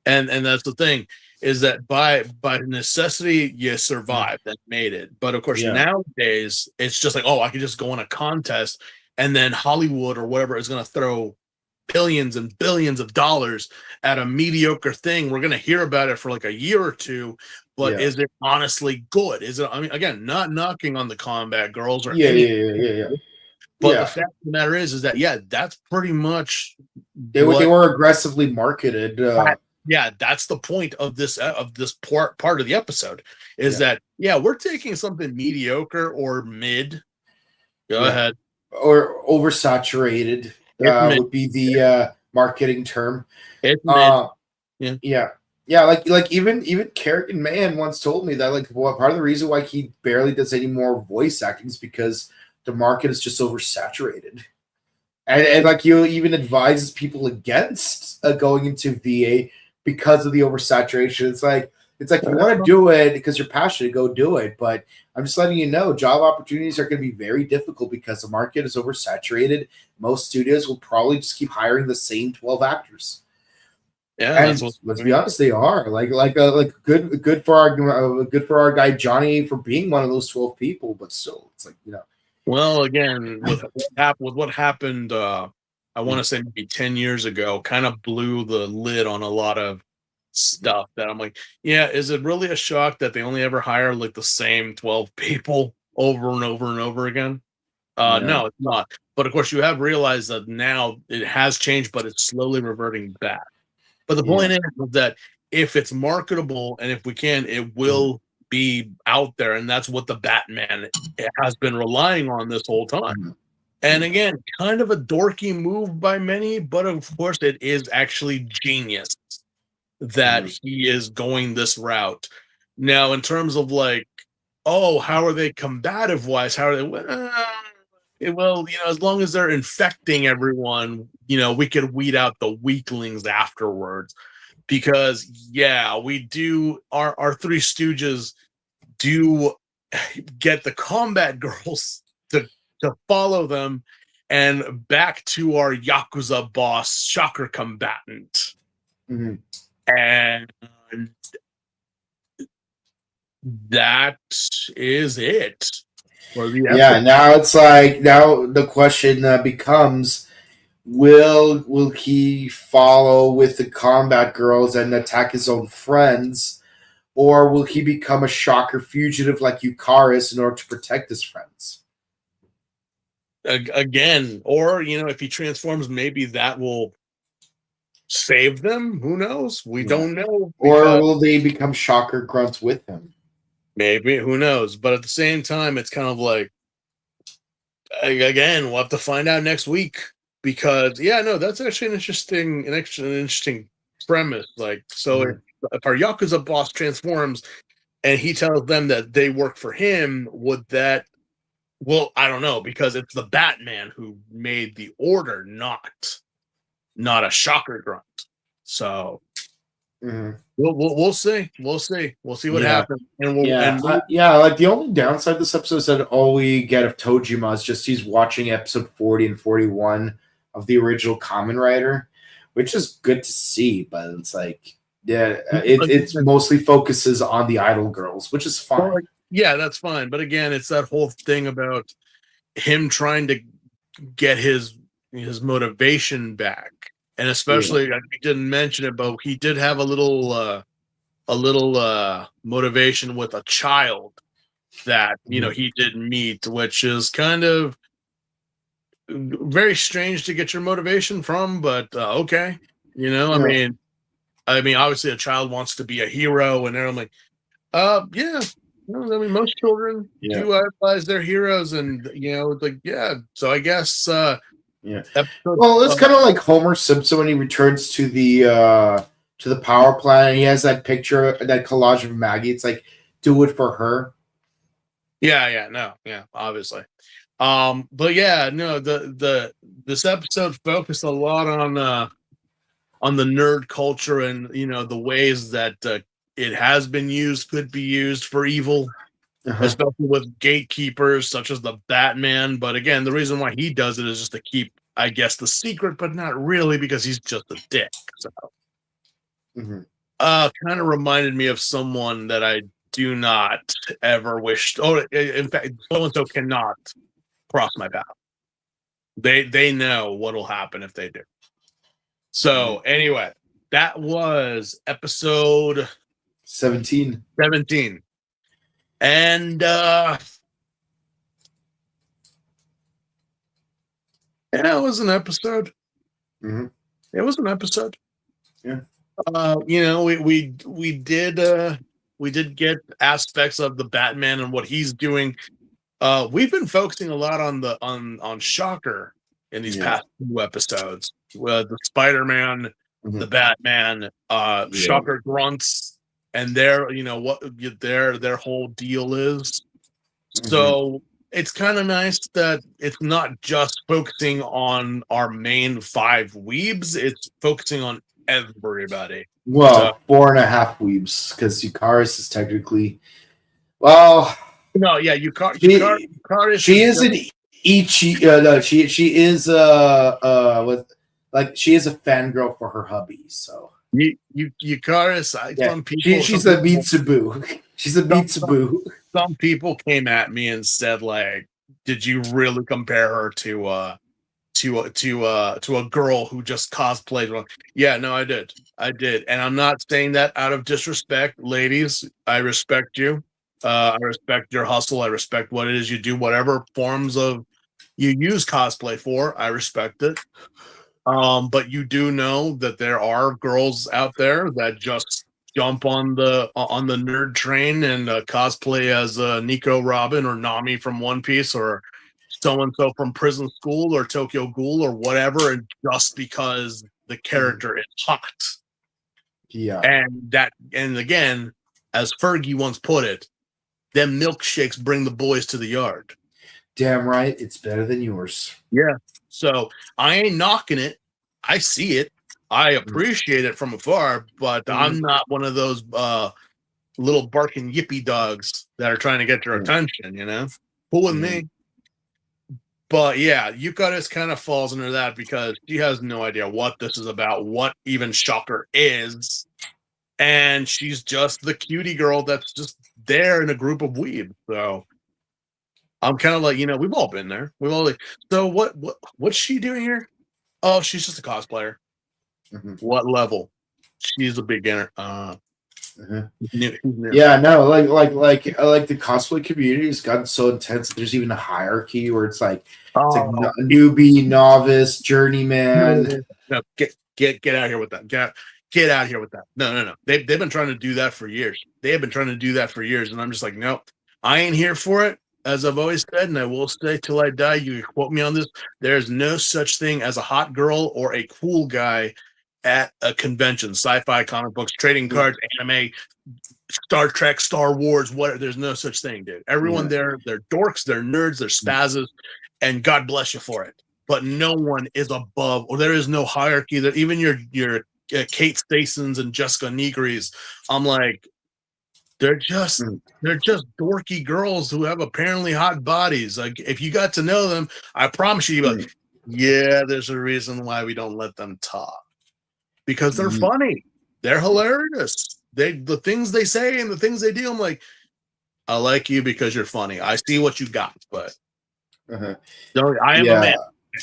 And that's the thing, is that by necessity you survived and made it. But of course nowadays it's just like, I can just go on a contest, and then Hollywood or whatever is going to throw billions and billions of dollars at a mediocre thing. We're going to hear about it for like a year or two, but is it honestly good? Is it? I mean, again, not knocking on the Combat Girls or anything. But the fact of the matter is that that's pretty much they were aggressively marketed. That's the point of this part of the episode, is that we're taking something mediocre or mid. Go ahead. Or oversaturated would be the marketing term. It's mid. Like even Kerrigan Mann once told me that like part of the reason why he barely does any more voice acting is because the market is just oversaturated. And like you even advises people against going into VA because of the oversaturation. It's like if you want to do it because you're passionate, go do it. But I'm just letting you know, job opportunities are going to be very difficult because the market is oversaturated. Most studios will probably just keep hiring the same 12 actors. Yeah, and let's be honest, they are like good for our guy Johnny for being one of those 12 people. But still, it's like, you know. Well, again, with what happened, I want to say maybe 10 years ago, kind of blew the lid on a lot of stuff that I'm like, is it really a shock that they only ever hire like the same 12 people over and over and over again? No, it's not. But of course, you have realized that now it has changed, but it's slowly reverting back. But the point is that if it's marketable and if we can, it will be out there, and that's what the Batman has been relying on this whole time. And again, kind of a dorky move by many, but of course it is actually genius that he is going this route. Now, in terms of like, how are they combative wise? How are they? Well, as long as they're infecting everyone, we could weed out the weaklings afterwards. Because we do, our Three Stooges do get the Combat Girls to follow them, and back to our Yakuza boss, Shocker Combatant. And that is it for the episode. Now the question becomes, will he follow with the Combat Girls and attack his own friends, or will he become a Shocker fugitive like Eucharis in order to protect his friends? Again, or if he transforms, maybe that will save them. Who knows? We don't know. Or will they become Shocker grunts with him? Maybe. Who knows? But at the same time, it's kind of like, again, we'll have to find out next week. Because that's actually an interesting premise. Like, so if our Yakuza boss transforms and he tells them that they work for him, would that? Well, I don't know, because it's the Batman who made the order, not a Shocker grunt. So we'll see. We'll see what happens. And like the only downside of this episode is that all we get of Tojima is just he's watching episode 40 and 41 of the original Kamen Rider, which is good to see, but it's like, it mostly focuses on the idol girls, which is fine. Well, that's fine. But again, it's that whole thing about him trying to get his motivation back. And especially, I didn't mention it, but he did have a little motivation with a child that, he didn't meet, which is kind of very strange to get your motivation from, but okay. I mean, obviously a child wants to be a hero, and they're like, Well, I mean, most children do idolize their heroes, and like So I guess Well, it's kind of like Homer Simpson when he returns to the power plant. And he has that picture, that collage of Maggie. It's like, do it for her. Obviously. But yeah, no, this episode focused a lot on the nerd culture and the ways that it has been used, could be used for evil, especially with gatekeepers such as the Batman. But again, the reason why he does it is just to keep, I guess, the secret, but not really, because he's just a dick. So, kind of reminded me of someone that I do not ever wish. Oh, in fact, so and so cannot cross my path. They know what'll happen if they do. So anyway, that was episode 17. And it was an episode. It was an episode. Yeah. We did get aspects of the Batman and what he's doing. We've been focusing a lot on Shocker in these past 2 episodes. The Spider-Man, the Batman, Shocker grunts, and their their whole deal is. So it's kind of nice that it's not just focusing on our main 5 weebs; it's focusing on everybody. Well, 4.5 weebs, because Yukaris is technically, well. No, yeah, Yukaris. She isn't Ichi. No, she is with, like, she is a fangirl for her hubby. So Yukaris. Some people. She's a Mitsubu. She's a Mitsubu. Some people came at me and said, like, "Did you really compare her to a girl who just cosplayed?" Yeah, no, I did, and I'm not saying that out of disrespect, ladies. I respect you. I respect your hustle. I respect what it is you do, whatever forms of you use cosplay for. I respect it. But you do know that there are girls out there that just jump on the nerd train and cosplay as Nico Robin or Nami from One Piece or so and so from Prison School or Tokyo Ghoul or whatever, and just because the character is hot. Yeah. And again, as Fergie once put it, them milkshakes bring the boys to the yard. Damn right, it's better than yours. Yeah. So I ain't knocking it. I see it. I appreciate it from afar, but I'm not one of those little barking yippy dogs that are trying to get your attention, Cool with me. But yeah, Yukaris kind of falls under that because she has no idea what this is about, what even Shocker is. And she's just the cutie girl that's just there in a group of weebs. So I'm kind of like, we've all been there. We've all so what's she doing here? Oh, she's just a cosplayer. What level? She's a beginner. Yeah, no, like the cosplay community has gotten so intense that there's even a hierarchy where it's like newbie, novice, journeyman. No, get out of here with that. Get out of here with that. No. They've been trying to do that for years. They have been trying to do that for years, and I'm just like, nope, I ain't here for it. As I've always said, and I will say till I die, you can quote me on this, there's no such thing as a hot girl or a cool guy at a convention. Sci-fi, comic books, trading cards, anime, Star Trek, Star Wars, whatever. There's no such thing, dude. Everyone there, they're dorks, they're nerds, they're spazzes, and God bless you for it. But no one is above, or there is no hierarchy. That even your Kate Stasons and Jessica Negris, I'm like, they're just dorky girls who have apparently hot bodies. Like, if you got to know them, I promise you, like, yeah, there's a reason why we don't let them talk, because they're funny, they're hilarious. The things they say and the things they do, I'm like, I like you because you're funny. I see what you got, but I am a man.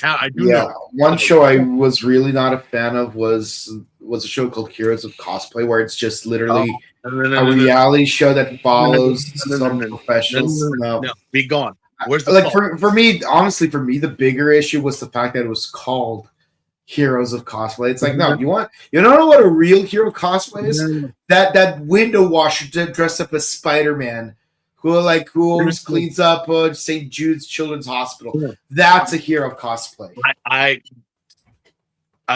I do know. One show I was really not a fan of was a show called Heroes of Cosplay, where it's just literally a reality show that follows some professionals. No, be gone. Where's the like for me, honestly, the bigger issue was the fact that it was called Heroes of Cosplay. It's like, no, you don't know what a real hero cosplay is? That window washer dressed up as Spider-Man who always cleans up St. Jude's Children's Hospital. That's a hero of cosplay. I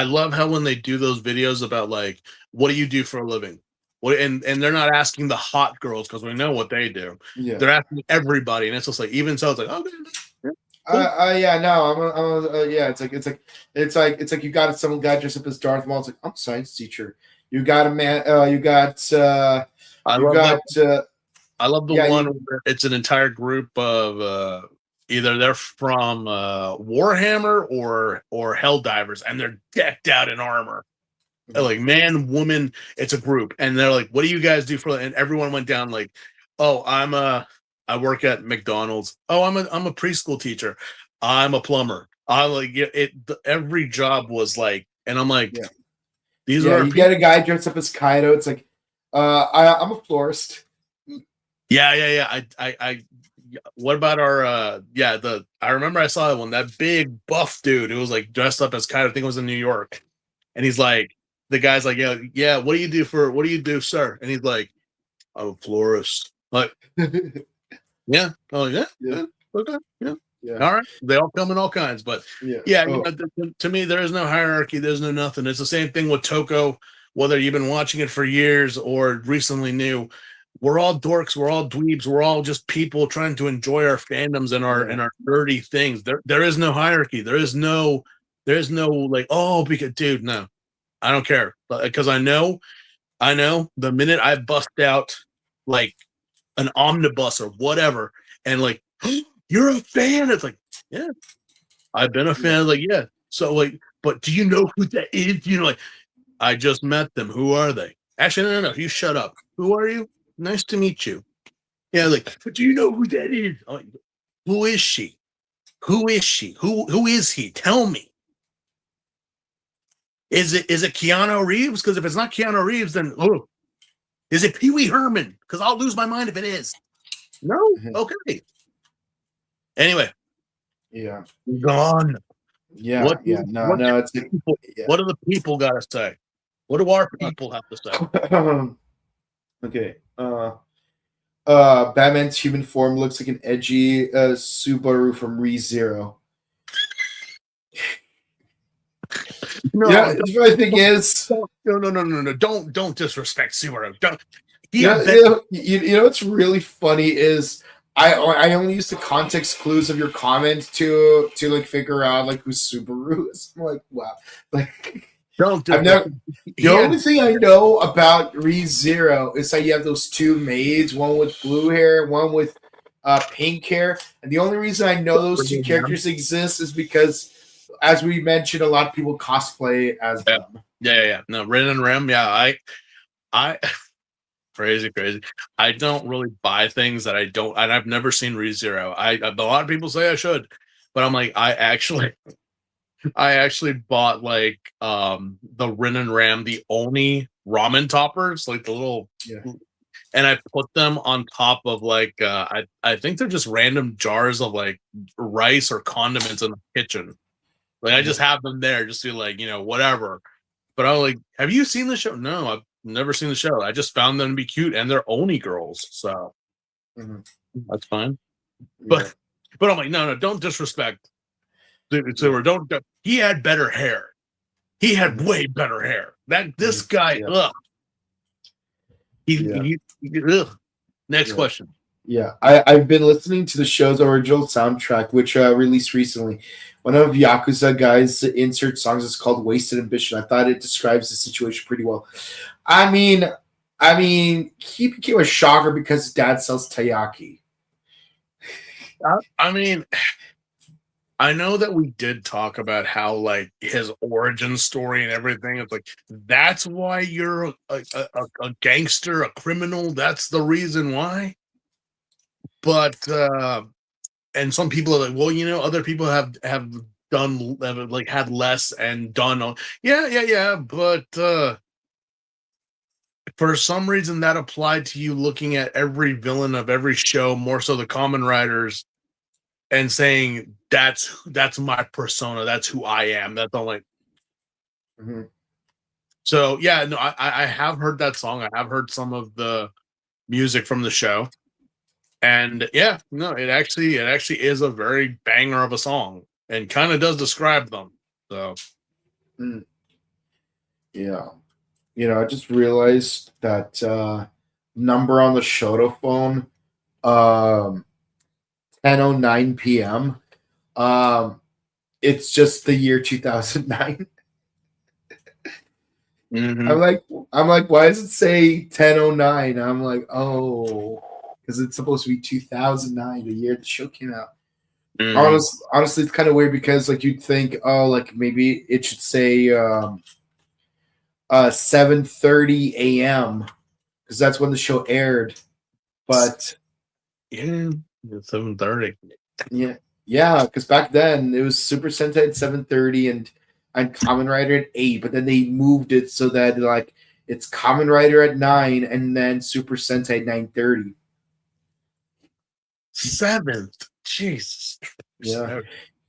love how when they do those videos about like, what do you do for a living? What and they're not asking the hot girls because we know what they do. Yeah. They're asking everybody, and it's just like even so, it's like okay. Yeah, no, yeah. It's like you got someone got dressed up as Darth Maul. It's like I'm a science teacher. You got a man. I love the one where it's an entire group of either they're from Warhammer or Helldivers, and they're decked out in armor. They're like man, woman, it's a group, and they're like, "What do you guys do for?" And everyone went down like, "Oh, I work at McDonald's. Oh, I'm a preschool teacher. I'm a plumber. I like every job was like, and I'm like, these are you get a guy dressed up as Kaido. It's like, I'm a florist. Yeah. I what about our I remember I saw that one, that big buff dude who was like dressed up as Kaido. I think it was in New York, and he's like, the guy's like, yeah. What do you do, sir? And he's like, I'm a florist. Like. Yeah. Oh, yeah. Okay. Yeah. All right. They all come in all kinds, but to me, there is no hierarchy. There's no nothing. It's the same thing with Toko. Whether you've been watching it for years or recently new, we're all dorks. We're all dweebs. We're all just people trying to enjoy our fandoms and our nerdy things. There is no hierarchy. There's no like, oh, because dude, no, I don't care because I know the minute I bust out like an omnibus or whatever, and like, you're a fan. It's like, yeah, I've been a fan. Like, yeah. So like, but do you know who that is? You know, like, I just met them. Who are they? Actually, no. You shut up. Who are you? Nice to meet you. Yeah, like, but do you know who that is? Like, who is she? Who is she? Who is he? Tell me. Is it Keanu Reeves? Because if it's not Keanu Reeves, then is it Pee Wee Herman? Because I'll lose my mind if it is. No? Okay. Anyway. Yeah. Gone. Yeah. What do the people got to say? What do our people have to say? Okay. Batman's human form looks like an edgy Subaru from ReZero. No, yeah, the thing is, no. Don't disrespect Subaru. Don't. You know what's really funny is I only use the context clues of your comment to like figure out like who Subaru is. I'm like, wow, like don't. The only thing I know about ReZero is that you have those two maids, one with blue hair, one with pink hair, and the only reason I know those two characters exist is because, as we mentioned, a lot of people cosplay as them. Yeah. No, Rin and Rem. Yeah, I crazy. I don't really buy things that I don't, and I've never seen ReZero. A lot of people say I should, but I'm like, I actually bought like the Rin and Ram, the Oni ramen toppers, like the little, and I put them on top of like I think they're just random jars of like rice or condiments in the kitchen. Like I just have them there just to like, whatever. But I was like, have you seen the show? No, I've never seen the show. I just found them to be cute, and they're Oni girls, so that's fine. But I'm like, no, don't disrespect. Don't. He had better hair. He had way better hair. This guy. Ugh. Ugh. Next question. Yeah, I've been listening to the show's original soundtrack, which released recently. One of Yakuza guys' insert songs is called "Wasted Ambition." I thought it describes the situation pretty well. I mean, he became a shocker because his dad sells taiyaki. I mean, I know that we did talk about how like his origin story and everything. It's like that's why you're a gangster, a criminal. That's the reason why. But and some people are like, well, other people have done like had less and done. Yeah. But for some reason, that applied to you looking at every villain of every show, more so the Kamen Riders, and saying that's my persona. That's who I am. That's all like. So yeah, no, I have heard that song. I have heard some of the music from the show. And yeah, no, it actually is a very banger of a song, and kind of does describe them. So Yeah. I just realized that number on the Shoto phone, 10:09 p.m. It's just the year 2009. mhm. I'm like, why does it say 10:09? I'm like, oh, because it's supposed to be 2009, the year the show came out. Mhm. Honestly, it's kind of weird because like you'd think, oh, like maybe it should say 7:30 a.m. because that's when the show aired. But Yeah, 7:30. yeah, because back then it was Super Sentai at 7:30 and Kamen Rider at 8, but then they moved it so that like it's Kamen Rider at 9 and then Super Sentai at 9:30. 7th. Jesus. Yeah.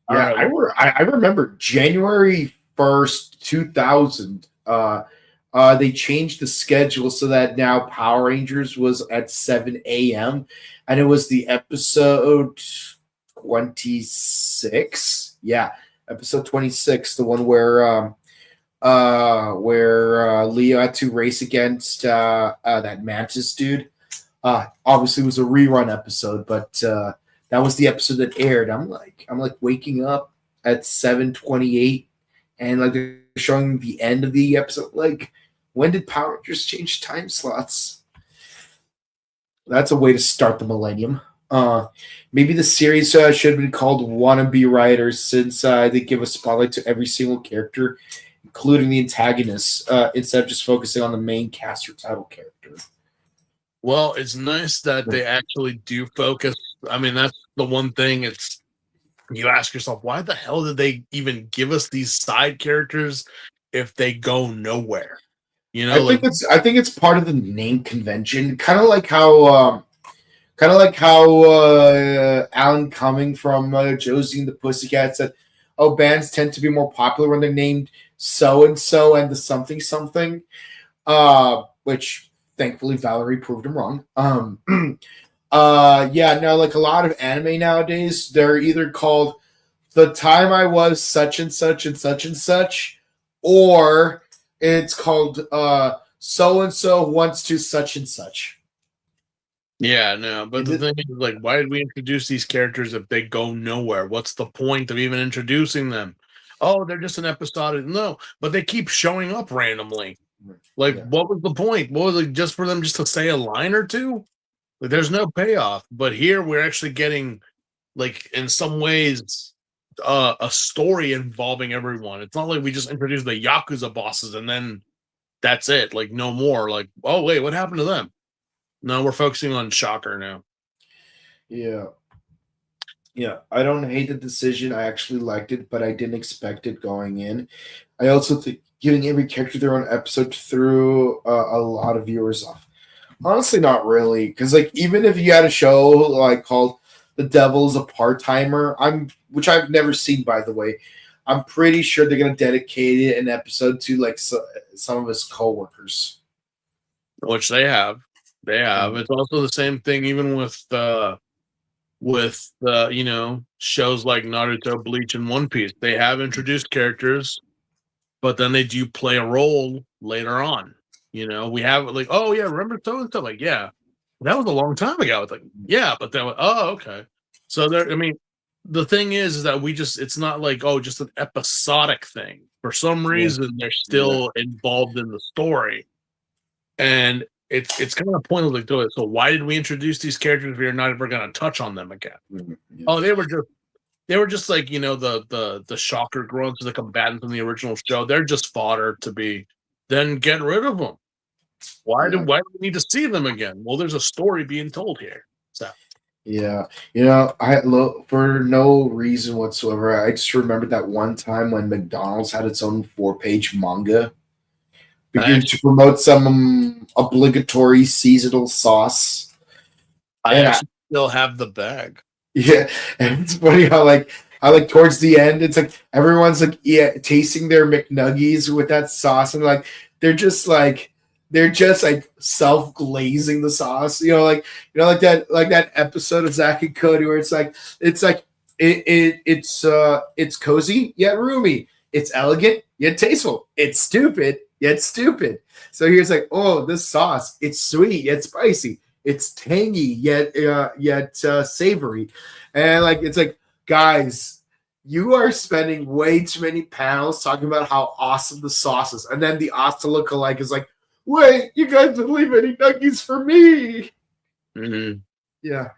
All Yeah, right. I remember January 1st, 2000. They changed the schedule so that now Power Rangers was at 7 a.m. and it was the episode 26. Yeah, episode 26, the one where Leo had to race against that Mantis dude. Obviously, it was a rerun episode, but that was the episode that aired. I'm like waking up at 7:28, and like they're showing the end of the episode. Like, when did Power Rangers change time slots? That's a way to start the millennium. Maybe the series should have been called Wannabe Writers, since they give a spotlight to every single character, including the antagonists, instead of just focusing on the main cast or title character. Well, it's nice that they actually do focus. I mean, that's the one thing. It's you ask yourself, why the hell did they even give us these side characters if they go nowhere? You know, I think it's part of the name convention, kind of like how Alan Cumming from Josie and the Pussycats said, "Oh, bands tend to be more popular when they're named so and so and the something something," which thankfully Valerie proved him wrong. Yeah, no, like a lot of anime nowadays, they're either called "The Time I Was Such and Such and Such and Such," or it's called "So and So Wants to Such and Such." yeah, no. But the thing is, like, why did we introduce these characters if they go nowhere? What's the point of even introducing them? Oh, they're just an episodic. No, but they keep showing up randomly. Like, what was the point? What was it, just for them just to say a line or two? Like, there's no payoff. But here we're actually getting, like, in some ways, a story involving everyone. It's not like we just introduced the Yakuza bosses and then that's it. Like, no more. Like, oh wait, what happened to them? No, we're focusing on Shocker now. Yeah. Yeah, I don't hate the decision. I actually liked it, but I didn't expect it going in. I also think giving every character their own episode threw a lot of viewers off. Honestly, not really, because like even if you had a show like called "The Devil's a Part-Timer," which I've never seen, by the way, I'm pretty sure they're gonna dedicate an episode to like some of his coworkers, Which they have. They have. It's also the same thing even with you know, shows like Naruto, Bleach, and One Piece. They have introduced characters, but then they do play a role later on. You know, we have like, oh yeah, remember so and so? Like, yeah, that was a long time ago. It's like, yeah, but then oh, okay. So there, I mean, the thing is that it's not like, oh, just an episodic thing. For some reason, they're still involved in the story. And it's kind of pointless to do it. So why did we introduce these characters if you're not ever going to touch on them again? Yeah. Oh, they were just like, you know, the Shocker grunts, the combatants in the original show. They're just fodder to be. Then get rid of them. Why do we need to see them again? Well, there's a story being told here. So Yeah, for no reason whatsoever, I just remembered that one time when McDonald's had its own 4-page manga, beginning to promote some obligatory seasonal sauce. I actually still have the bag. Yeah, and it's funny how like towards the end, it's like everyone's like tasting their McNuggies with that sauce, and like they're just like they're just like self-glazing the sauce. Like that episode of Zack and Cody where it's cozy yet roomy. It's elegant yet tasteful. It's stupid yet stupid. So here's like, oh, this sauce, it's sweet yet spicy. It's tangy yet savory. And like it's like, guys, you are spending way too many panels talking about how awesome the sauce is. And then the Asta lookalike is like, wait, you guys didn't leave any nuggies for me. Mm-hmm. Yeah.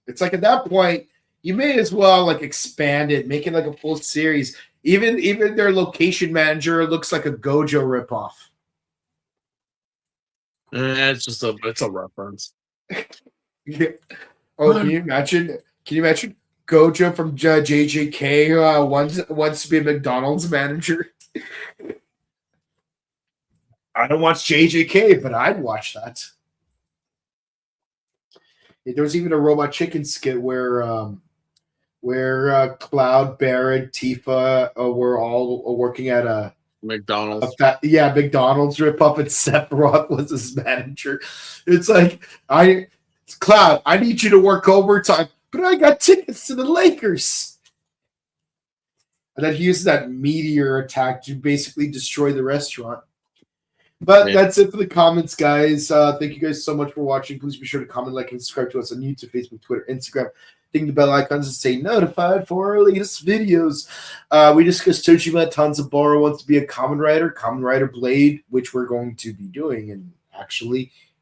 It's like at that point, you may as well like expand it, make it like a full series. Even their location manager looks like a Gojo ripoff. It's a reference. Yeah. Oh, can you imagine? Gojo from JJK wants to be a McDonald's manager. I don't watch JJK, but I'd watch that. There was even a Robot Chicken skit where Cloud, Barrett, Tifa were all working at a McDonald's. McDonald's ripoff, and Sephiroth was his manager. It's like, Cloud, I need you to work overtime, but I got tickets to the Lakers. And then he uses that meteor attack to basically destroy the restaurant. But that's it for the comments, guys. Thank you guys so much for watching. Please be sure to comment, like, and subscribe to us on YouTube, Facebook, Twitter, Instagram. Ding the bell icons and stay notified for our latest videos. We discussed Tojima Tanzabara wants to be a Kamen Rider, Kamen Rider Blade, which we're going to be doing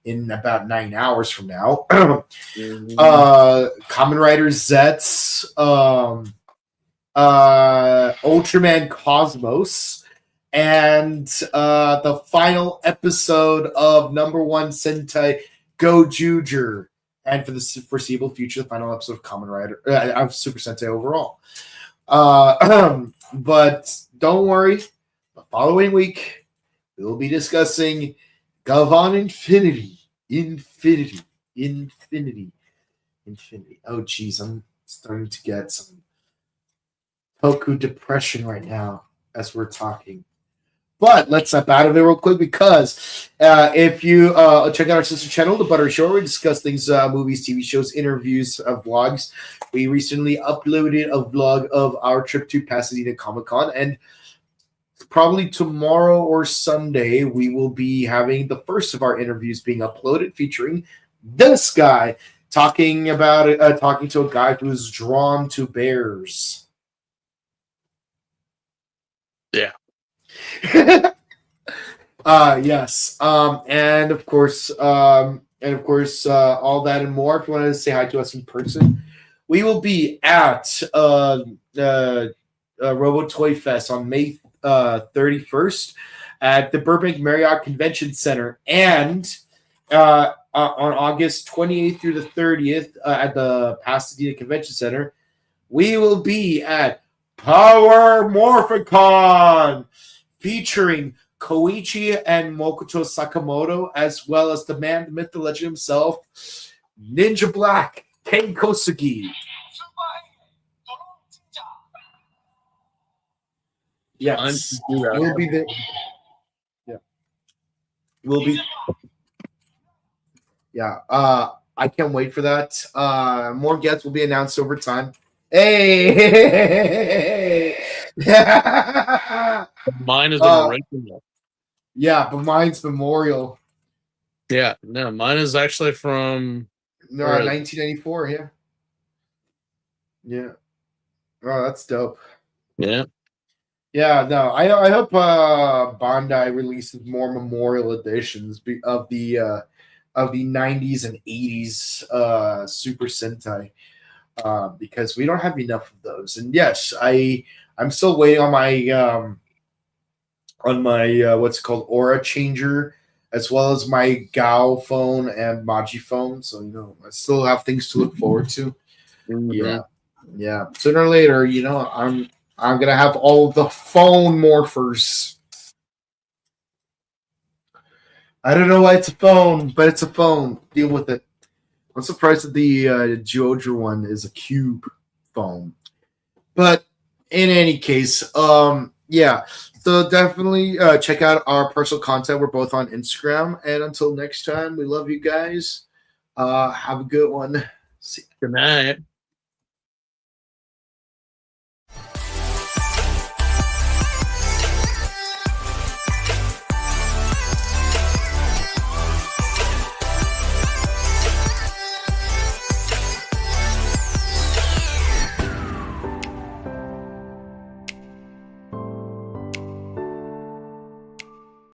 in about 9 hours from now. Kamen Rider Zets, Ultraman Cosmos, and the final episode of #1 Sentai Go Juger. And for the foreseeable future, the final episode of Kamen Rider, of Super Sentai overall. But don't worry, the following week, we'll be discussing Galvan Infinity. Oh, geez, I'm starting to get some toku depression right now as we're talking. But let's step out of it real quick because if you check out our sister channel, The Butter Show, we discuss things, movies, TV shows, interviews, vlogs. We recently uploaded a vlog of our trip to Pasadena Comic-Con, and probably tomorrow or Sunday, we will be having the first of our interviews being uploaded featuring this guy talking to a guy who's drawn to bears. Yeah. Yes. And of course, all that and more. If you want to say hi to us in person, we will be at Robo Toy Fest on May 31st at the Burbank Marriott Convention Center, and on August 28th through the 30th at the Pasadena Convention Center, we will be at Power Morphicon, featuring Koichi and Mokoto Sakamoto, as well as the man, the myth, the legend himself, Ninja Black, Ken Kosugi. Yes, we'll be there. Yeah, we'll be. Yeah, I can't wait for that. More guests will be announced over time. Hey! Mine is an original. Yeah, but mine's Memorial. Yeah, no, mine is actually from 1994. Yeah. Yeah. Oh, that's dope. Yeah. Yeah, no, I hope Bandai releases more Memorial editions of the 90s and 80s Super Sentai, because we don't have enough of those. And yes, I'm still waiting on my what's it called, Aura changer, as well as my Gao phone and Maji phone. So I still have things to look forward to. Mm-hmm. Yeah. Sooner or later, I'm gonna have all the phone morphers. I don't know why it's a phone, but it's a phone. Deal with it. I'm surprised that the Jojo one is a cube phone. But in any case, Yeah. So definitely check out our personal content. We're both on Instagram. And until next time, we love you guys. Have a good one. See Good night.